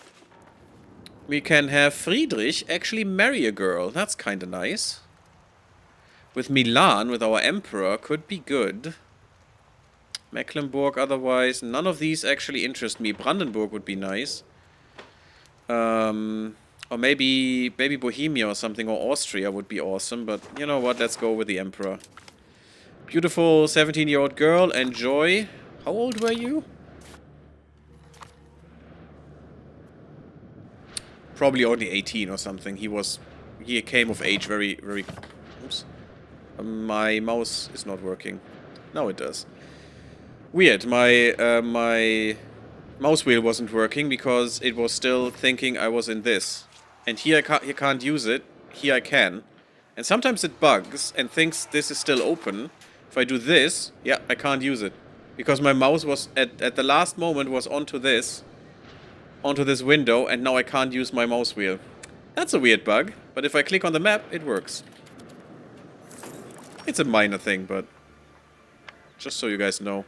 We can have Friedrich actually marry a girl. That's kind of nice. With Milan, with our emperor, could be good. Mecklenburg, otherwise. None of these actually interest me. Brandenburg would be nice. Or maybe Bohemia or something, or Austria would be awesome. But you know what? Let's go with the emperor. Beautiful 17-year-old girl. Enjoy. How old were you? Probably only 18 or something. He came of age very, very... Oops. My mouse is not working. No, it does. Weird. My mouse wheel wasn't working because it was still thinking I was in this. And here I can't use it. Here I can. And sometimes it bugs and thinks this is still open. If I do this, yeah, I can't use it. Because my mouse was, at the last moment, was onto this window, and now I can't use my mouse wheel. That's a weird bug, but if I click on the map, it works. It's a minor thing, but just so you guys know.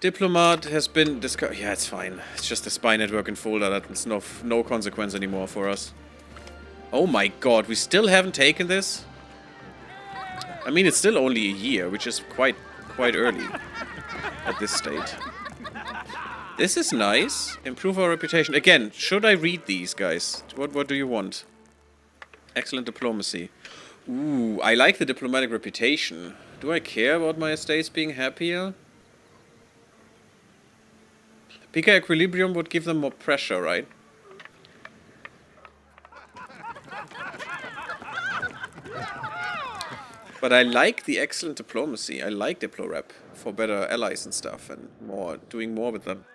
Diplomat has been discovered. Yeah, it's fine. It's just a spy network and folder. That's no consequence anymore for us. Oh my god, we still haven't taken this? I mean, it's still only a year, which is quite early at this state. This is nice. Improve our reputation. Again, should I read these, guys? What do you want? Excellent diplomacy. Ooh, I like the diplomatic reputation. Do I care about my estates being happier? Bigger equilibrium would give them more pressure, right? But I like the excellent diplomacy. I like Diplorep for better allies and stuff, and doing more with them.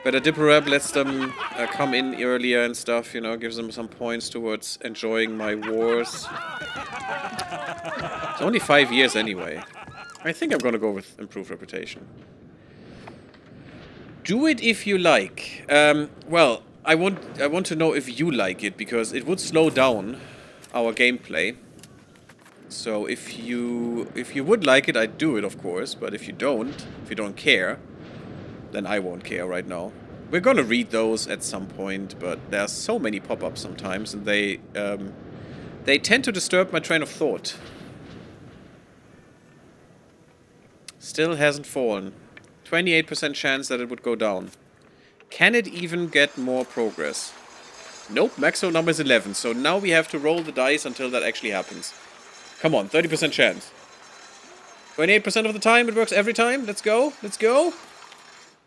Better Diplorep lets them come in earlier and stuff, you know, gives them some points towards enjoying my wars. It's only 5 years anyway. I think I'm gonna go with improved reputation. Do it if you like. Well, I want to know if you like it, because it would slow down our gameplay. So if you would like it, I'd do it, of course. But if you don't care, then I won't care right now. We're gonna read those at some point, but there are so many pop-ups sometimes, and they tend to disturb my train of thought. Still hasn't fallen. 28% chance that it would go down. Can it even get more progress? Nope, maximum number is 11, so now we have to roll the dice until that actually happens. Come on, 30% chance. 28% of the time, it works every time. Let's go, let's go.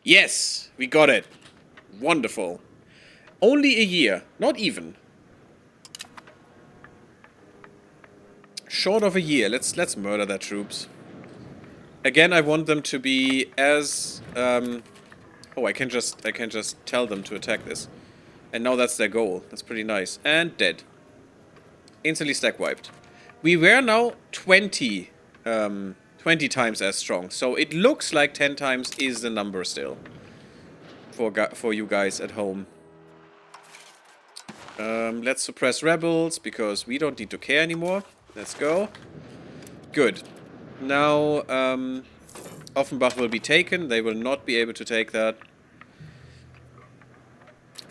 Yes, we got it. Wonderful. Only a year, not even. Short of a year. Let's murder their troops. Again, I want them to be as oh, I can just tell them to attack this. And now that's their goal. That's pretty nice. And dead. Instantly stack wiped. We were now 20 times as strong. So it looks like 10 times is the number still. For you guys at home. Let's suppress rebels, because we don't need to care anymore. Let's go. Good. Now, Offenbach will be taken. They will not be able to take that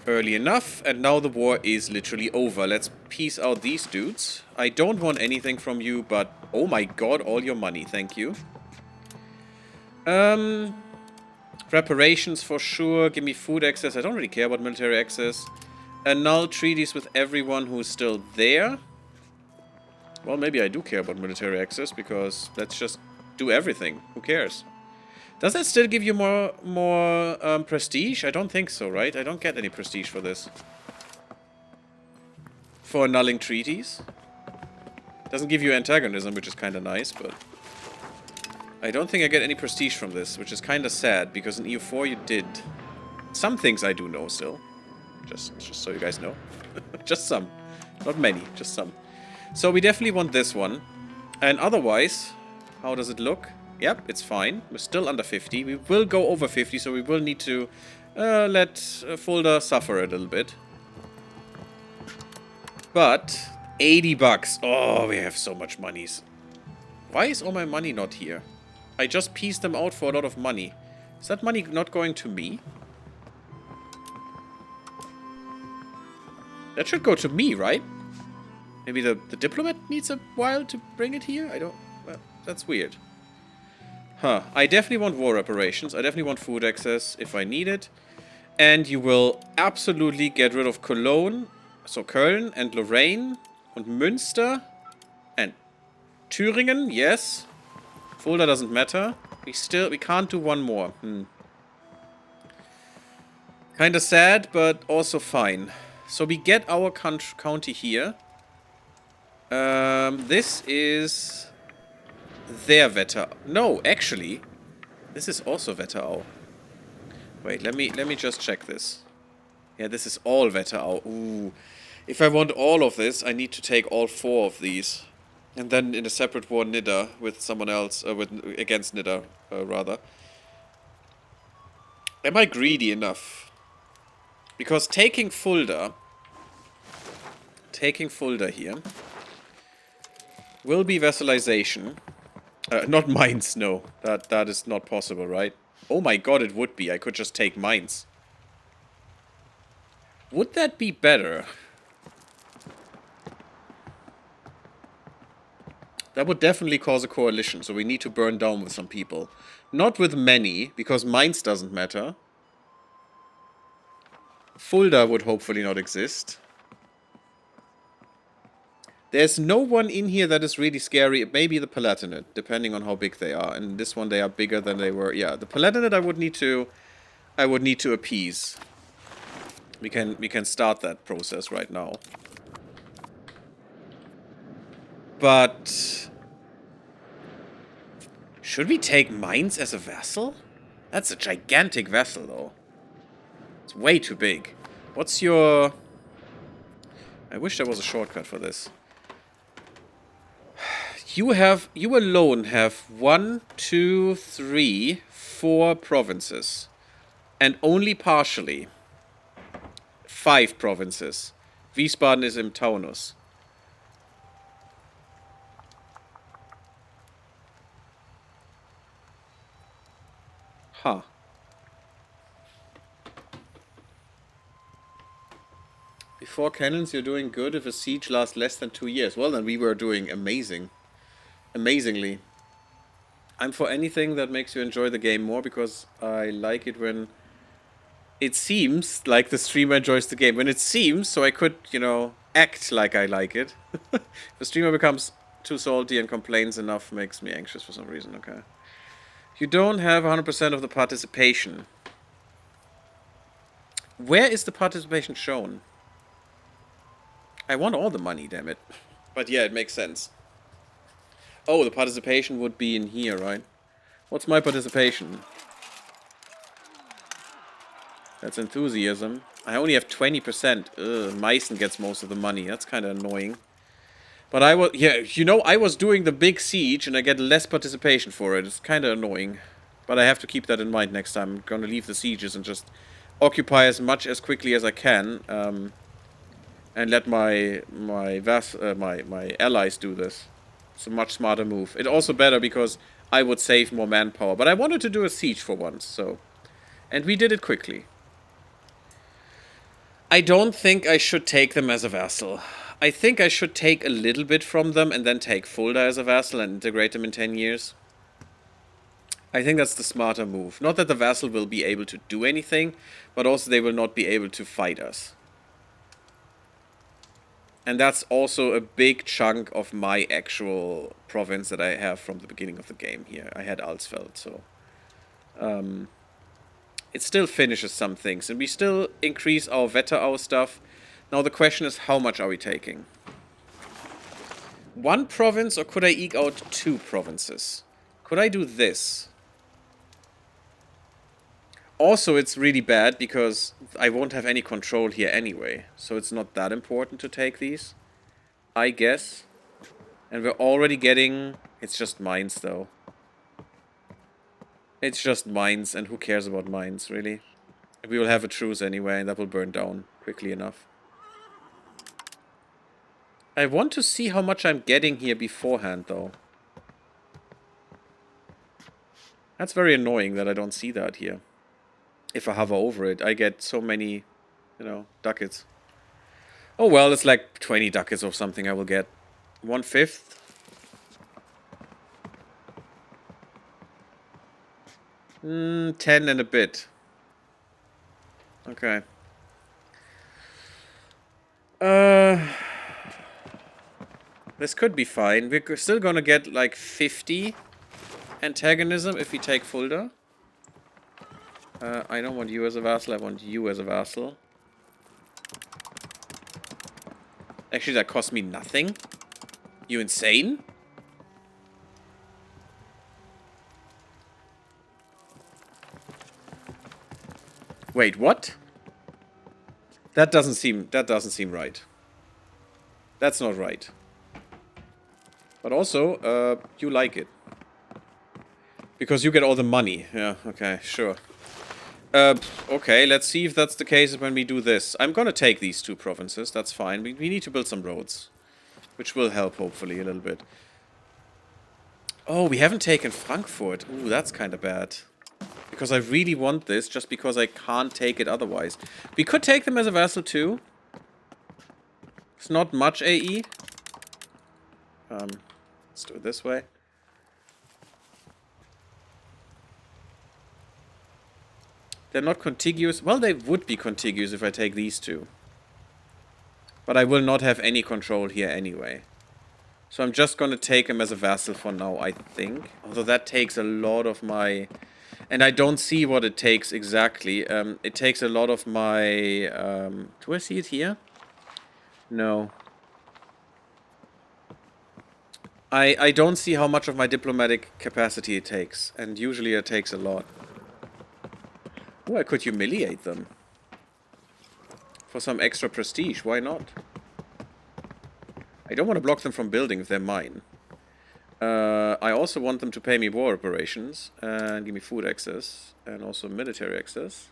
early enough. And now the war is literally over. Let's peace out these dudes. I don't want anything from you, but... Oh my god, all your money. Thank you. Reparations for sure. Give me food access. I don't really care about military access. Annul treaties with everyone who's still there. Well, maybe I do care about military access, because let's just do everything. Who cares? Does that still give you more prestige? I don't think so, right? I don't get any prestige for this. For annulling treaties. Doesn't give you antagonism, which is kind of nice, but... I don't think I get any prestige from this, which is kind of sad, because in EU4 you did. Some things I do know still. Just so you guys know. Just some. Not many, just some. So we definitely want this one. And otherwise, how does it look? Yep, it's fine. We're still under 50. We will go over 50, so we will need to let Fulda suffer a little bit. But 80 bucks. Oh, we have so much monies. Why is all my money not here? I just pieced them out for a lot of money. Is that money not going to me? That should go to me, right? Maybe the diplomat needs a while to bring it here? I don't... Well, that's weird. Huh. I definitely want war reparations. I definitely want food access if I need it. And you will absolutely get rid of Cologne, so Köln and Lorraine and Münster and Thüringen, yes. Fulda doesn't matter. We can't do one more. Kinda sad, but also fine. So we get our county here. This is their Wetterau. No, actually, this is also Wetterau. Wait, let me just check this. Yeah, this is all Wetterau. Ooh. If I want all of this, I need to take all 4 of these. And then in a separate war, Nidda with someone else, against Nidda, rather. Am I greedy enough? Because taking Fulda here will be vassalization. Not Mainz, no. That is not possible, right? Oh my god, it would be. I could just take Mainz. Would that be better? That would definitely cause a coalition, so we need to burn down with some people. Not with many, because Mainz doesn't matter. Fulda would hopefully not exist. There's no one in here that is really scary. Maybe the Palatinate, depending on how big they are. And this one, they are bigger than they were. Yeah, the Palatinate I would need to appease. We can start that process right now. But should we take Mainz as a vassal? That's a gigantic vassal, though. It's way too big. What's your... I wish there was a shortcut for this. You alone have 1, 2, 3, 4 provinces. And only partially 5 provinces. Wiesbaden is im Taunus. Huh. Before cannons, you're doing good if a siege lasts less than 2 years. Well, then we were doing amazing. Amazingly. I'm for anything that makes you enjoy the game more, because I like it when it seems like the streamer enjoys the game. When it seems, so I could, you know, act like I like it. If the streamer becomes too salty and complains enough, makes me anxious for some reason, okay. You don't have 100% of the participation. Where is the participation shown? I want all the money, damn it. But yeah, it makes sense. Oh, the participation would be in here, right? What's my participation? That's enthusiasm. I only have 20%. Ugh, Meissen gets most of the money. That's kind of annoying. But I was, yeah, you know, I was doing the big siege and I get less participation for it. It's kind of annoying. But I have to keep that in mind next time. I'm gonna leave the sieges and just occupy as much as quickly as I can. And let my allies do this. It's a much smarter move. It's also better because I would save more manpower. But I wanted to do a siege for once, so... And we did it quickly. I don't think I should take them as a vassal. I think I should take a little bit from them and then take Fulda as a vassal and integrate them in 10 years. I think that's the smarter move. Not that the vassal will be able to do anything, but also they will not be able to fight us. And that's also a big chunk of my actual province that I have from the beginning of the game here. I had Alsfeld, so... it still finishes some things, and we still increase our Wetterau stuff. Now the question is, how much are we taking? 1 province, or could I eke out 2 provinces? Could I do this? Also, it's really bad because I won't have any control here anyway. So it's not that important to take these, I guess. And we're already getting... It's just mines, though. It's just mines, and who cares about mines, really? We will have a truce anyway, and that will burn down quickly enough. I want to see how much I'm getting here beforehand, though. That's very annoying that I don't see that here. If I hover over it, I get so many, you know, ducats. Oh well, it's like 20 ducats or something I will get. 1/5. 10 and a bit. Okay. This could be fine. We're still gonna get like 50 antagonism if we take Fulda. I don't want you as a vassal, I want you as a vassal. Actually, that cost me nothing. You insane? Wait, what? That doesn't seem right. That's not right. But also, you like it. Because you get all the money. Yeah, okay, sure. Okay, let's see if that's the case when we do this. I'm gonna take these 2 provinces, that's fine. We need to build some roads. Which will help, hopefully, a little bit. Oh, we haven't taken Frankfurt. Ooh, that's kind of bad. Because I really want this, just because I can't take it otherwise. We could take them as a vassal, too. It's not much AE. Let's do it this way. They're not contiguous. Well, they would be contiguous if I take these 2. But I will not have any control here anyway. So I'm just going to take him as a vassal for now, I think. Although that takes a lot of my... And I don't see what it takes exactly. It takes a lot of my... do I see it here? No. I don't see how much of my diplomatic capacity it takes. And usually it takes a lot. Oh, I could humiliate them. For some extra prestige, why not? I don't want to block them from building if they're mine. I also want them to pay me war reparations and give me food access and also military access.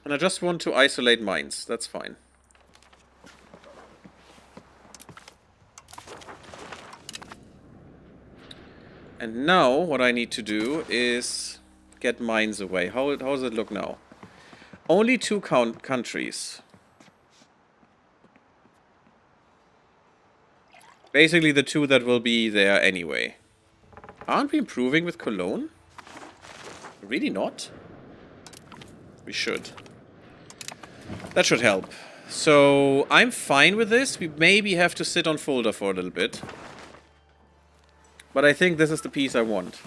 And I just want to isolate mines. That's fine. And now what I need to do is get mines away. How does it look now? Only 2 countries. Basically the 2 that will be there anyway. Aren't we improving with Cologne? Really not? We should. That should help. So, I'm fine with this. We maybe have to sit on Fulda for a little bit. But I think this is the piece I want.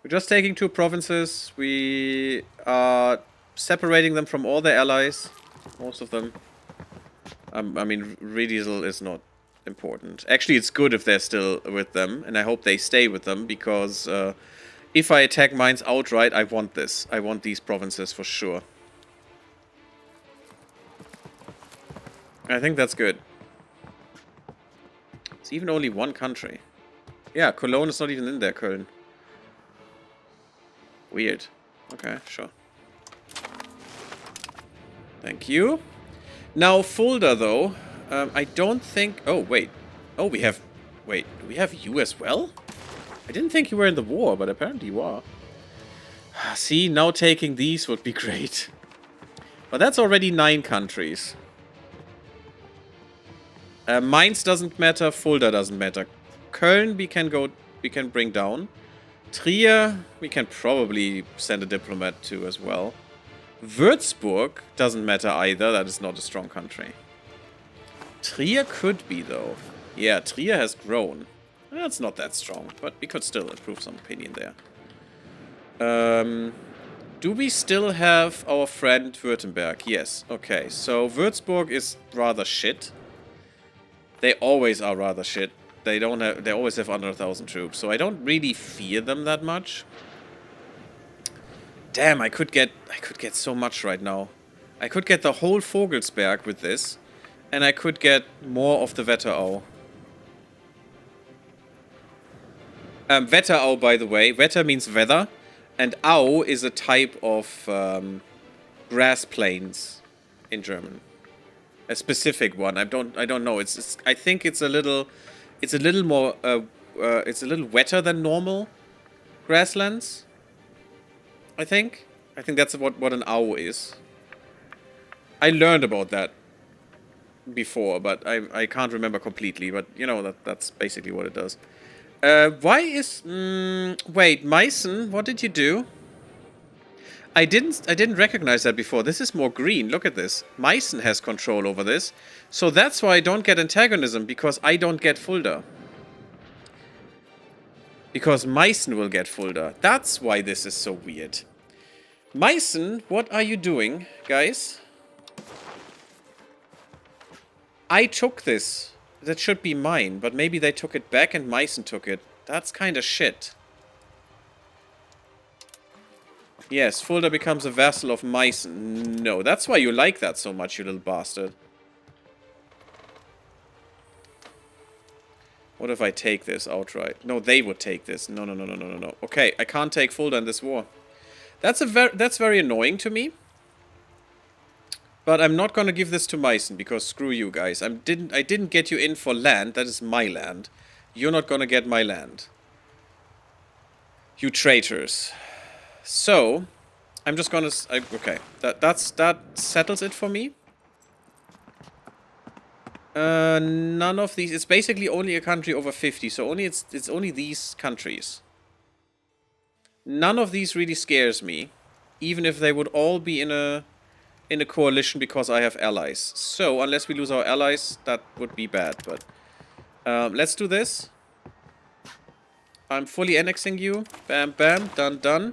We're just taking 2 provinces. We are separating them from all their allies. Most of them. I mean, Rediesel is not important. Actually, it's good if they're still with them. And I hope they stay with them. Because if I attack mines outright, I want this. I want these provinces for sure. I think that's good. It's even only 1 country. Yeah, Cologne is not even in there, Köln. Weird. Okay, sure. Thank you. Now, Fulda, though. I don't think... Oh, wait. Oh, we have... Wait, do we have you as well? I didn't think you were in the war, but apparently you are. See, now taking these would be great. But that's already 9 countries. Mainz doesn't matter, Fulda doesn't matter. Köln we can bring down. Trier we can probably send a diplomat to as well. Würzburg doesn't matter either, that is not a strong country. Trier could be though. Yeah, Trier has grown. That's not that strong, but we could still improve some opinion there. Do we still have our friend Württemberg? Yes. Okay, so Würzburg is rather shit. They always are rather shit. They always have under 1,000 troops, so I don't really fear them that much. Damn, I could get so much right now. I could get the whole Vogelsberg with this, and I could get more of the Wetterau. Wetterau, by the way. Wetter means weather, and Au is a type of grass plains in German. A specific one. I don't know. I think it's a little more it's a little wetter than normal grasslands. I think that's what an owl is. I learned about that before, but I can't remember completely. But you know that's basically what it does. Why is wait, Meissen? What did you do? I didn't recognize that before. This is more green. Look at this. Meissen has control over this, so that's why I don't get antagonism, because I don't get Fulda. Because Meissen will get Fulda. That's why this is so weird. Meissen, what are you doing, guys? I took this. That should be mine, but maybe they took it back and Meissen took it. That's kind of shit. Yes, Fulda becomes a vassal of Meissen. No, that's why you like that so much, you little bastard. What if I take this outright? No, they would take this. No, no, no, no, no, no, no. Okay, I can't take Fulda in this war. That's very annoying to me. But I'm not gonna give this to Meissen, because screw you guys. I didn't get you in for land. That is my land. You're not gonna get my land. You traitors. So, I'm just gonna... okay, that settles it for me. None of these... It's basically only a country over 50, so it's only these countries. None of these really scares me, even if they would all be in a coalition because I have allies. So, unless we lose our allies, that would be bad, but... let's do this. I'm fully annexing you. Bam, bam, done, done.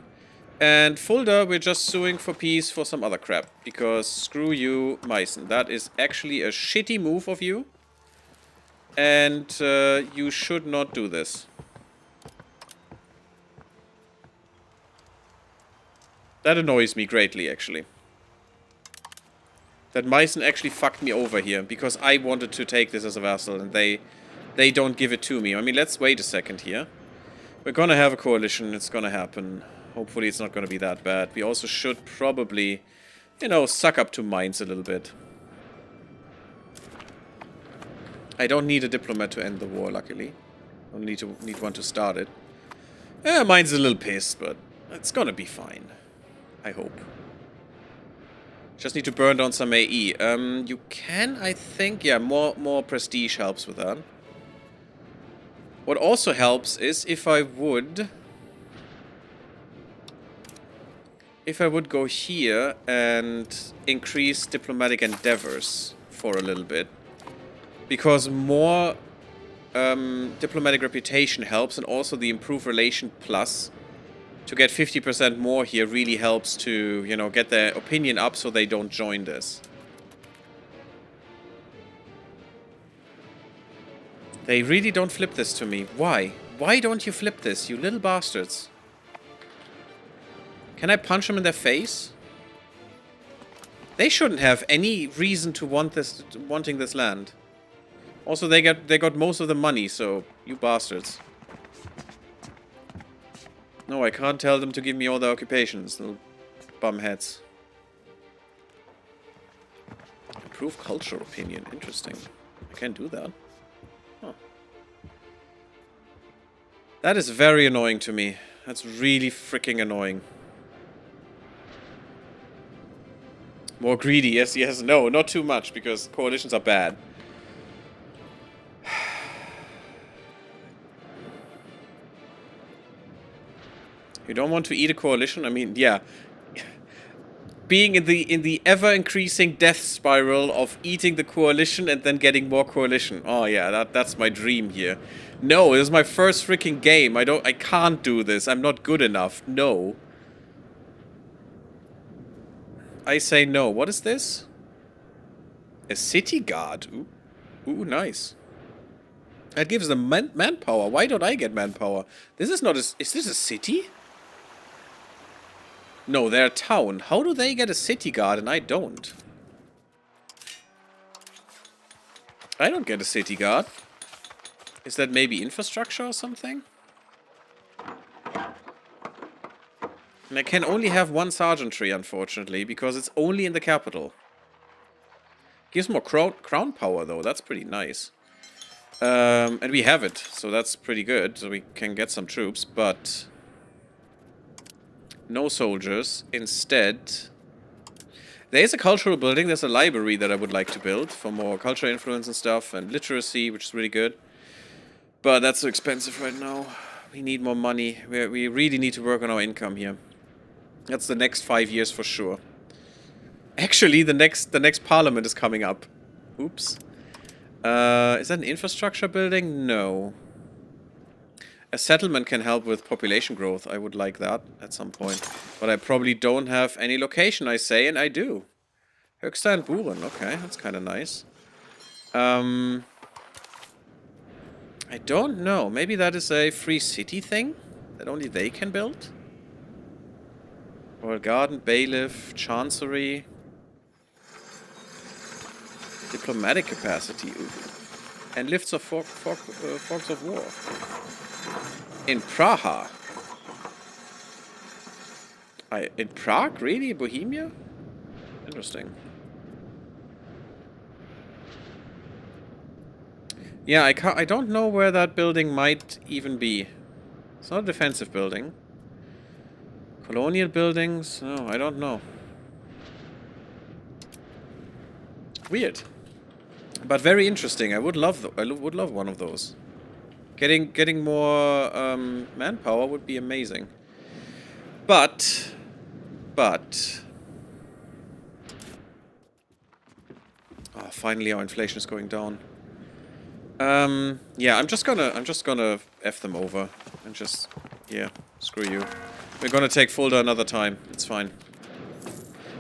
And Fulda, we're just suing for peace for some other crap. Because screw you, Meissen. That is actually a shitty move of you. And you should not do this. That annoys me greatly, actually. That Meissen actually fucked me over here. Because I wanted to take this as a vassal. And they don't give it to me. I mean, let's wait a second here. We're gonna have a coalition. It's gonna happen. Hopefully it's not going to be that bad. We also should probably, you know, suck up to Mainz a little bit. I don't need a diplomat to end the war, luckily. I only need one to start it. Mainz is a little pissed, but it's going to be fine. I hope. Just need to burn down some AE. You can, I think, yeah, more prestige helps with that. What also helps is if I would go here and increase diplomatic endeavors for a little bit. Because more diplomatic reputation helps, and also the improved relation plus to get 50% more here really helps to, you know, get their opinion up so they don't join this. They really don't flip this to me. Why? Why don't you flip this, you little bastards? Can I punch them in their face? They shouldn't have any reason to wanting this land. Also, they got most of the money, so you bastards. No, I can't tell them to give me all the occupations, little bumheads. Improve cultural opinion. Interesting. I can't do that. Huh. That is very annoying to me. That's really freaking annoying. More greedy, yes, yes, no, not too much, because coalitions are bad. You don't want to eat a coalition? I mean, yeah. Being in the ever-increasing death spiral of eating the coalition and then getting more coalition. Oh yeah, that's my dream here. No, this is my first freaking game. I can't do this. I'm not good enough. No. I say no. What is this? A city guard. Ooh, ooh, nice. That gives them manpower. Why don't I get manpower? This is not a... Is this a city? No, they're a town. How do they get a city guard and I don't? I don't get a city guard. Is that maybe infrastructure or something? And I can only have one sergeantry, unfortunately, because it's only in the capital. Gives more crown power, though. That's pretty nice. And we have it, so that's pretty good. So we can get some troops, but... no soldiers. Instead... there is a cultural building. There's a library that I would like to build for more cultural influence and stuff, and literacy, which is really good. But that's so expensive right now. We need more money. We really need to work on our income here. That's the next 5 years for sure. Actually, the next parliament is coming up. Oops. Is that an infrastructure building? No. A settlement can help with population growth. I would like that at some point. But I probably don't have any location, I say, and I do. Höxter and Buren. Okay, that's kind of nice. I don't know. Maybe that is a free city thing that only they can build? Royal Garden, Bailiff, Chancery. Diplomatic capacity. Ooh. And lifts of forks of war. In Praha. In Prague? Really? Bohemia? Interesting. Yeah, I don't know where that building might even be. It's not a defensive building. Colonial buildings? No, I don't know. Weird. But very interesting. I would love one of those. Getting more manpower would be amazing. But oh, finally our inflation is going down. Yeah, I'm just gonna F them over and just, yeah, screw you. We're gonna take Fulda another time. It's fine.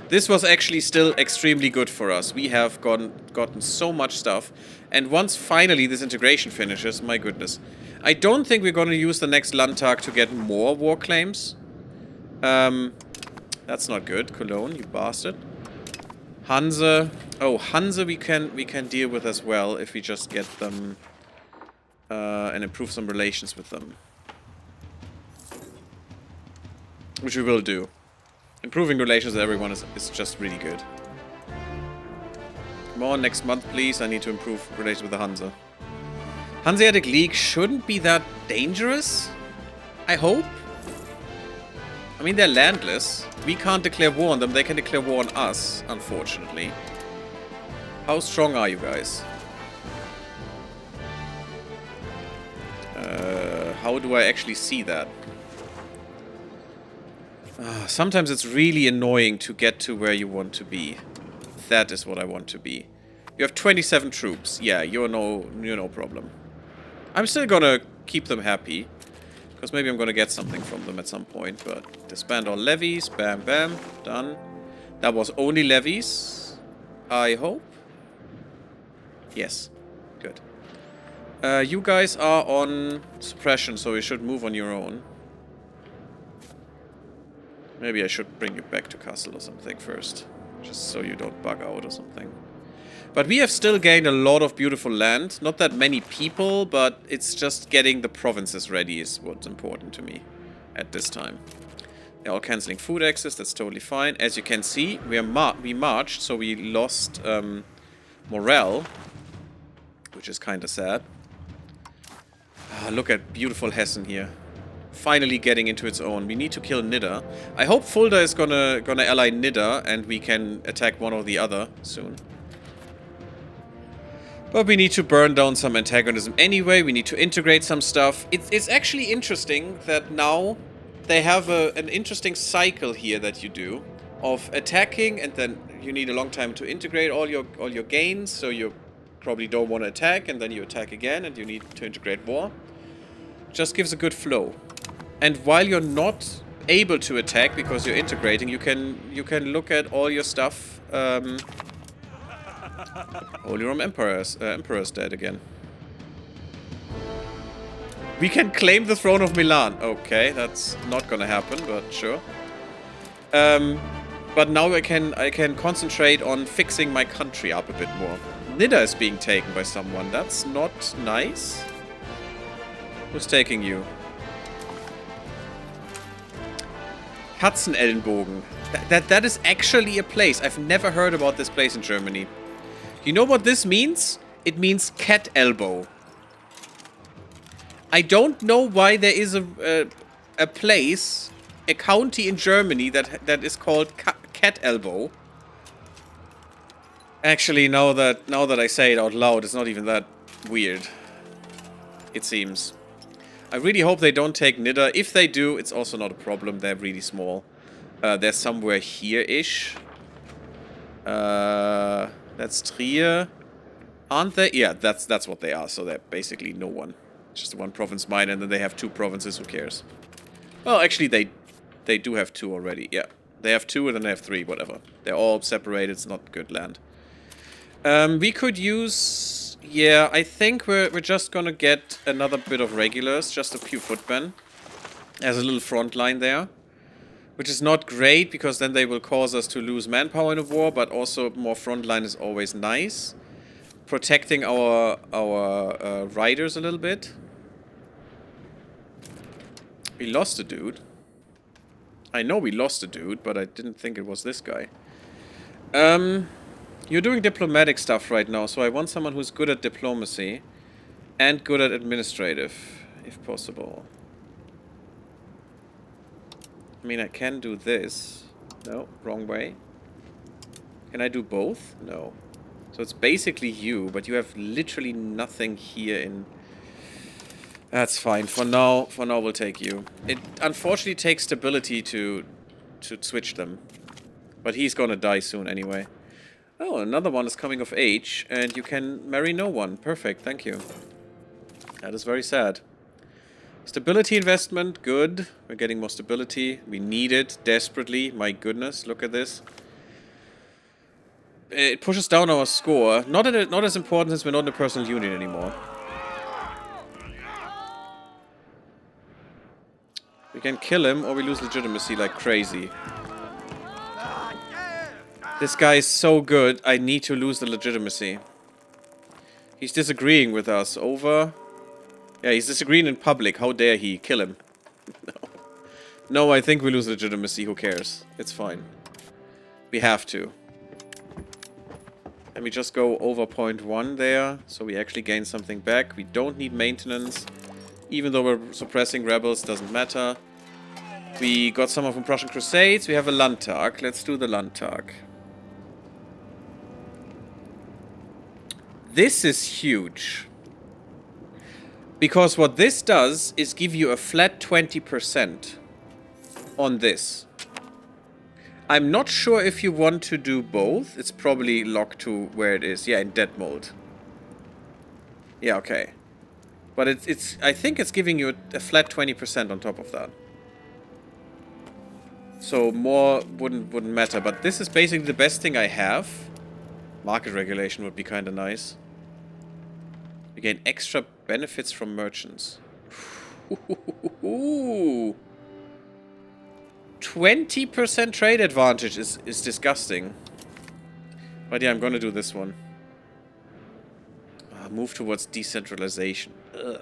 This was actually still extremely good for us. We have gotten so much stuff. And once finally this integration finishes, my goodness. I don't think we're gonna use the next Landtag to get more war claims. That's not good. Cologne, you bastard. Hanse. Oh, Hanse we can deal with as well if we just get them and improve some relations with them. Which we will do. Improving relations with everyone is just really good. Come on, next month please. I need to improve relations with the Hanse. Hanseatic League shouldn't be that dangerous. I hope. I mean, they're landless. We can't declare war on them. They can declare war on us, unfortunately. How strong are you guys? How do I actually see that? Sometimes it's really annoying to get to where you want to be. That is what I want to be. You have 27 troops. Yeah, you're no problem. I'm still gonna keep them happy. Because maybe I'm gonna get something from them at some point. But disband all levies. Bam, bam. Done. That was only levies. I hope. Yes. Good. You guys are on suppression, so you should move on your own. Maybe I should bring you back to castle or something first. Just so you don't bug out or something. But we have still gained a lot of beautiful land. Not that many people, but it's just getting the provinces ready is what's important to me at this time. They're all cancelling food access, that's totally fine. As you can see, we marched, so we lost morale, which is kind of sad. Look at beautiful Hessen here. Finally getting into its own. We need to kill Nidda. I hope Fulda is gonna ally Nidda and we can attack one or the other soon. But we need to burn down some antagonism anyway. We need to integrate some stuff. It's actually interesting that now they have an interesting cycle here that you do of attacking, and then you need a long time to integrate all your gains. So you probably don't want to attack, and then you attack again, and you need to integrate war. Just gives a good flow. And while you're not able to attack because you're integrating, you can look at all your stuff. Holy Roman Emperor's dead again. We can claim the throne of Milan. Okay, that's not gonna happen, but sure. But now I can concentrate on fixing my country up a bit more. Nidda is being taken by someone. That's not nice. Who's taking you? Katzenellenbogen. That is actually a place. I've never heard about this place in Germany. You know what this means? It means cat elbow. I don't know why there is a place, a county in Germany that is called cat elbow. Actually, now that I say it out loud, it's not even that weird. It seems. I really hope they don't take Nidda. If they do, it's also not a problem. They're really small. They're somewhere here-ish. That's Trier. Aren't they? Yeah, that's what they are. So they're basically no one. Just one province mine, and then they have 2 provinces. Who cares? Well, actually, they do have 2 already. Yeah, they have 2, and then they have 3. Whatever. They're all separated. It's not good land. We could use... Yeah, I think we're just gonna get another bit of regulars. Just a few footmen. As a little front line there. Which is not great, because then they will cause us to lose manpower in a war, but also more frontline is always nice. Protecting our riders a little bit. We lost a dude. I know we lost a dude, but I didn't think it was this guy. You're doing diplomatic stuff right now, so I want someone who's good at diplomacy and good at administrative, if possible. I mean, I can do this. No, wrong way. Can I do both? No. So it's basically you, but you have literally nothing here in... That's fine. For now we'll take you. It unfortunately takes stability to switch them. But he's gonna die soon anyway. Oh, another one is coming of age, and you can marry no one. Perfect, thank you. That is very sad. Stability investment, good. We're getting more stability. We need it desperately. My goodness, look at this. It pushes down our score. Not as important since we're not in a personal union anymore. We can kill him or we lose legitimacy like crazy. This guy is so good, I need to lose the legitimacy. He's disagreeing with us. Over. Yeah, he's disagreeing in public. How dare he? Kill him. No. No, I think we lose legitimacy. Who cares? It's fine. We have to. Let me just go over 0.1 there, so we actually gain something back. We don't need maintenance. Even though we're suppressing rebels, doesn't matter. We got someone from Prussian Crusades. We have a Landtag. Let's do the Landtag. This is huge. Because what this does is give you a flat 20% on this. I'm not sure if you want to do both. It's probably locked to where it is. Yeah, in dead mode. Yeah, okay. But it's I think it's giving you a flat 20% on top of that. So more wouldn't matter. But this is basically the best thing I have. Market regulation would be kind of nice. We gain extra benefits from merchants. Ooh. 20% trade advantage is disgusting. But yeah, I'm gonna do this one. Move towards decentralization. Ugh.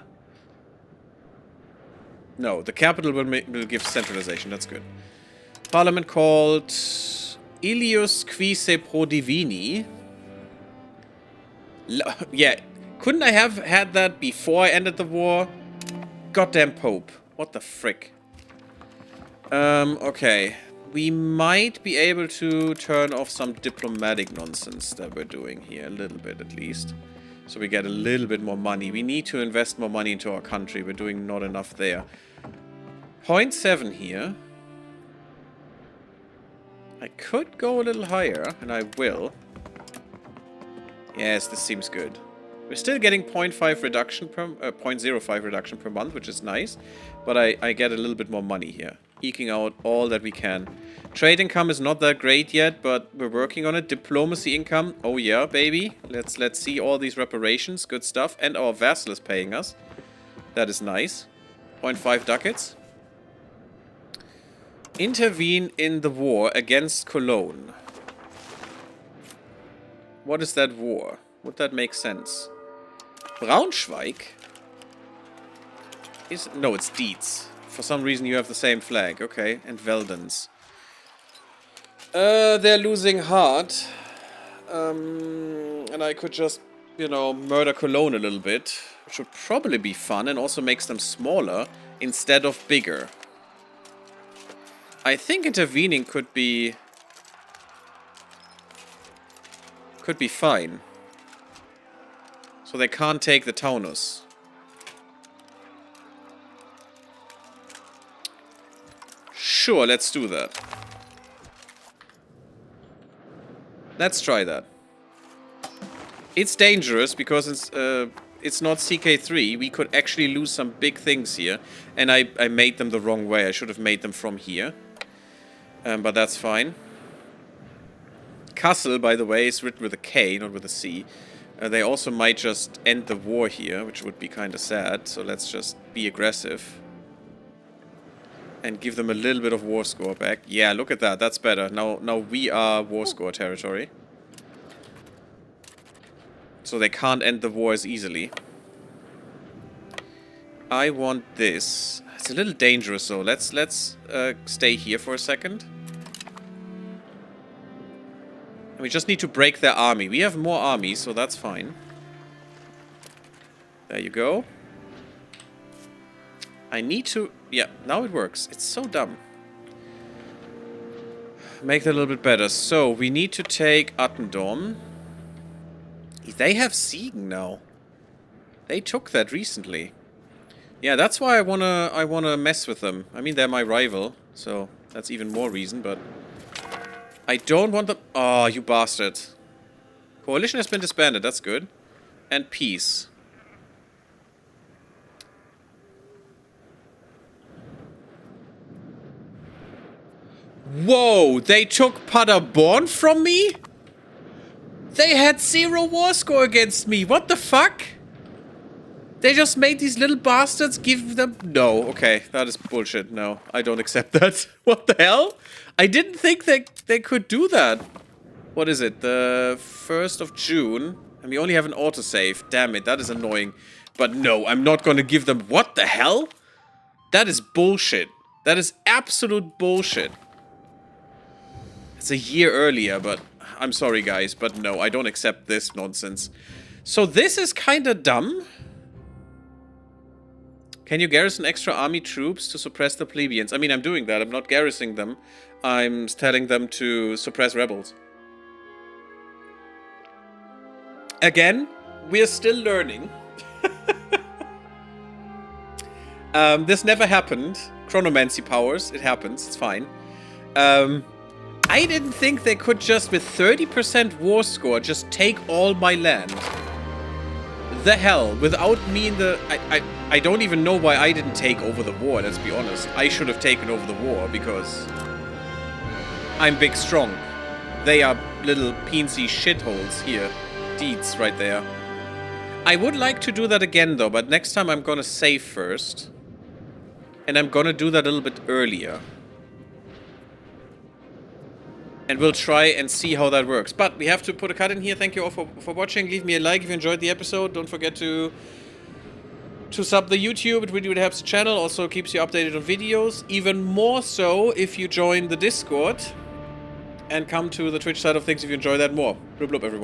No, the capital will give centralization. That's good. Parliament called Ilius qui se pro divini. Yeah, couldn't I have had that before I ended the war? Goddamn Pope. What the frick? Okay. We might be able to turn off some diplomatic nonsense that we're doing here. A little bit, at least. So we get a little bit more money. We need to invest more money into our country. We're doing not enough there. 0.7 here. I could go a little higher, and I will. Yes, this seems good. We're still getting 0.5 reduction per 0.05 reduction per month, which is nice. But I get a little bit more money here. Eking out all that we can. Trade income is not that great yet, but we're working on it. Diplomacy income. Oh yeah, baby. Let's see all these reparations. Good stuff. And our vassal is paying us. That is nice. 0.5 ducats. Intervene in the war against Cologne. What is that war? Would that make sense? Braunschweig? No, it's Dietz. For some reason you have the same flag. Okay, and Veldens. They're losing heart. And I could just, you know, murder Cologne a little bit, which would probably be fun and also makes them smaller instead of bigger. I think intervening could be fine. So they can't take the Taunus. Sure, let's do that. Let's try that. It's dangerous because it's not CK3. We could actually lose some big things here. And I made them the wrong way. I should have made them from here. But that's fine. Kassel, by the way, is written with a K, not with a C. They also might just end the war here, which would be kind of sad. So let's just be aggressive. And give them a little bit of war score back. Yeah, look at that. That's better. Now we are war score territory. So they can't end the war as easily. I want this. It's a little dangerous though. Let's stay here for a second. And we just need to break their army. We have more armies, so that's fine. There you go. I need to... Yeah, now it works. It's so dumb. Make that a little bit better. So, we need to take Attendorn. They have Siegen now. They took that recently. Yeah, that's why I wanna mess with them. I mean, they're my rival, so that's even more reason, but... I don't want them... Oh, you bastard. Coalition has been disbanded, that's good. And peace. Whoa, they took Paderborn from me? They had 0 war score against me. What the fuck? They just made these little bastards give them... No, okay, that is bullshit. No, I don't accept that. What the hell? I didn't think they could do that. What is it? The 1st of June. And we only have an autosave. Damn it, that is annoying. But no, I'm not gonna give them... What the hell? That is bullshit. That is absolute bullshit. It's a year earlier, but I'm sorry, guys, but no, I don't accept this nonsense. So this is kind of dumb. Can you garrison extra army troops to suppress the plebeians? I mean, I'm doing that. I'm not garrisoning them. I'm telling them to suppress rebels. Again, we're still learning. This never happened. Chronomancy powers. It happens. It's fine. I didn't think they could just, with 30% war score, just take all my land. The hell, without me in the... I don't even know why I didn't take over the war, let's be honest. I should have taken over the war, because... I'm big strong. They are little peensy shitholes here. Deeds right there. I would like to do that again, though, but next time I'm gonna save first. And I'm gonna do that a little bit earlier. And we'll try and see how that works. But we have to put a cut in here. Thank you all for watching. Leave me a like if you enjoyed the episode. Don't forget to sub the YouTube. It really helps the channel. Also keeps you updated on videos. Even more so if you join the Discord. And come to the Twitch side of things if you enjoy that more. Blub blub, everyone.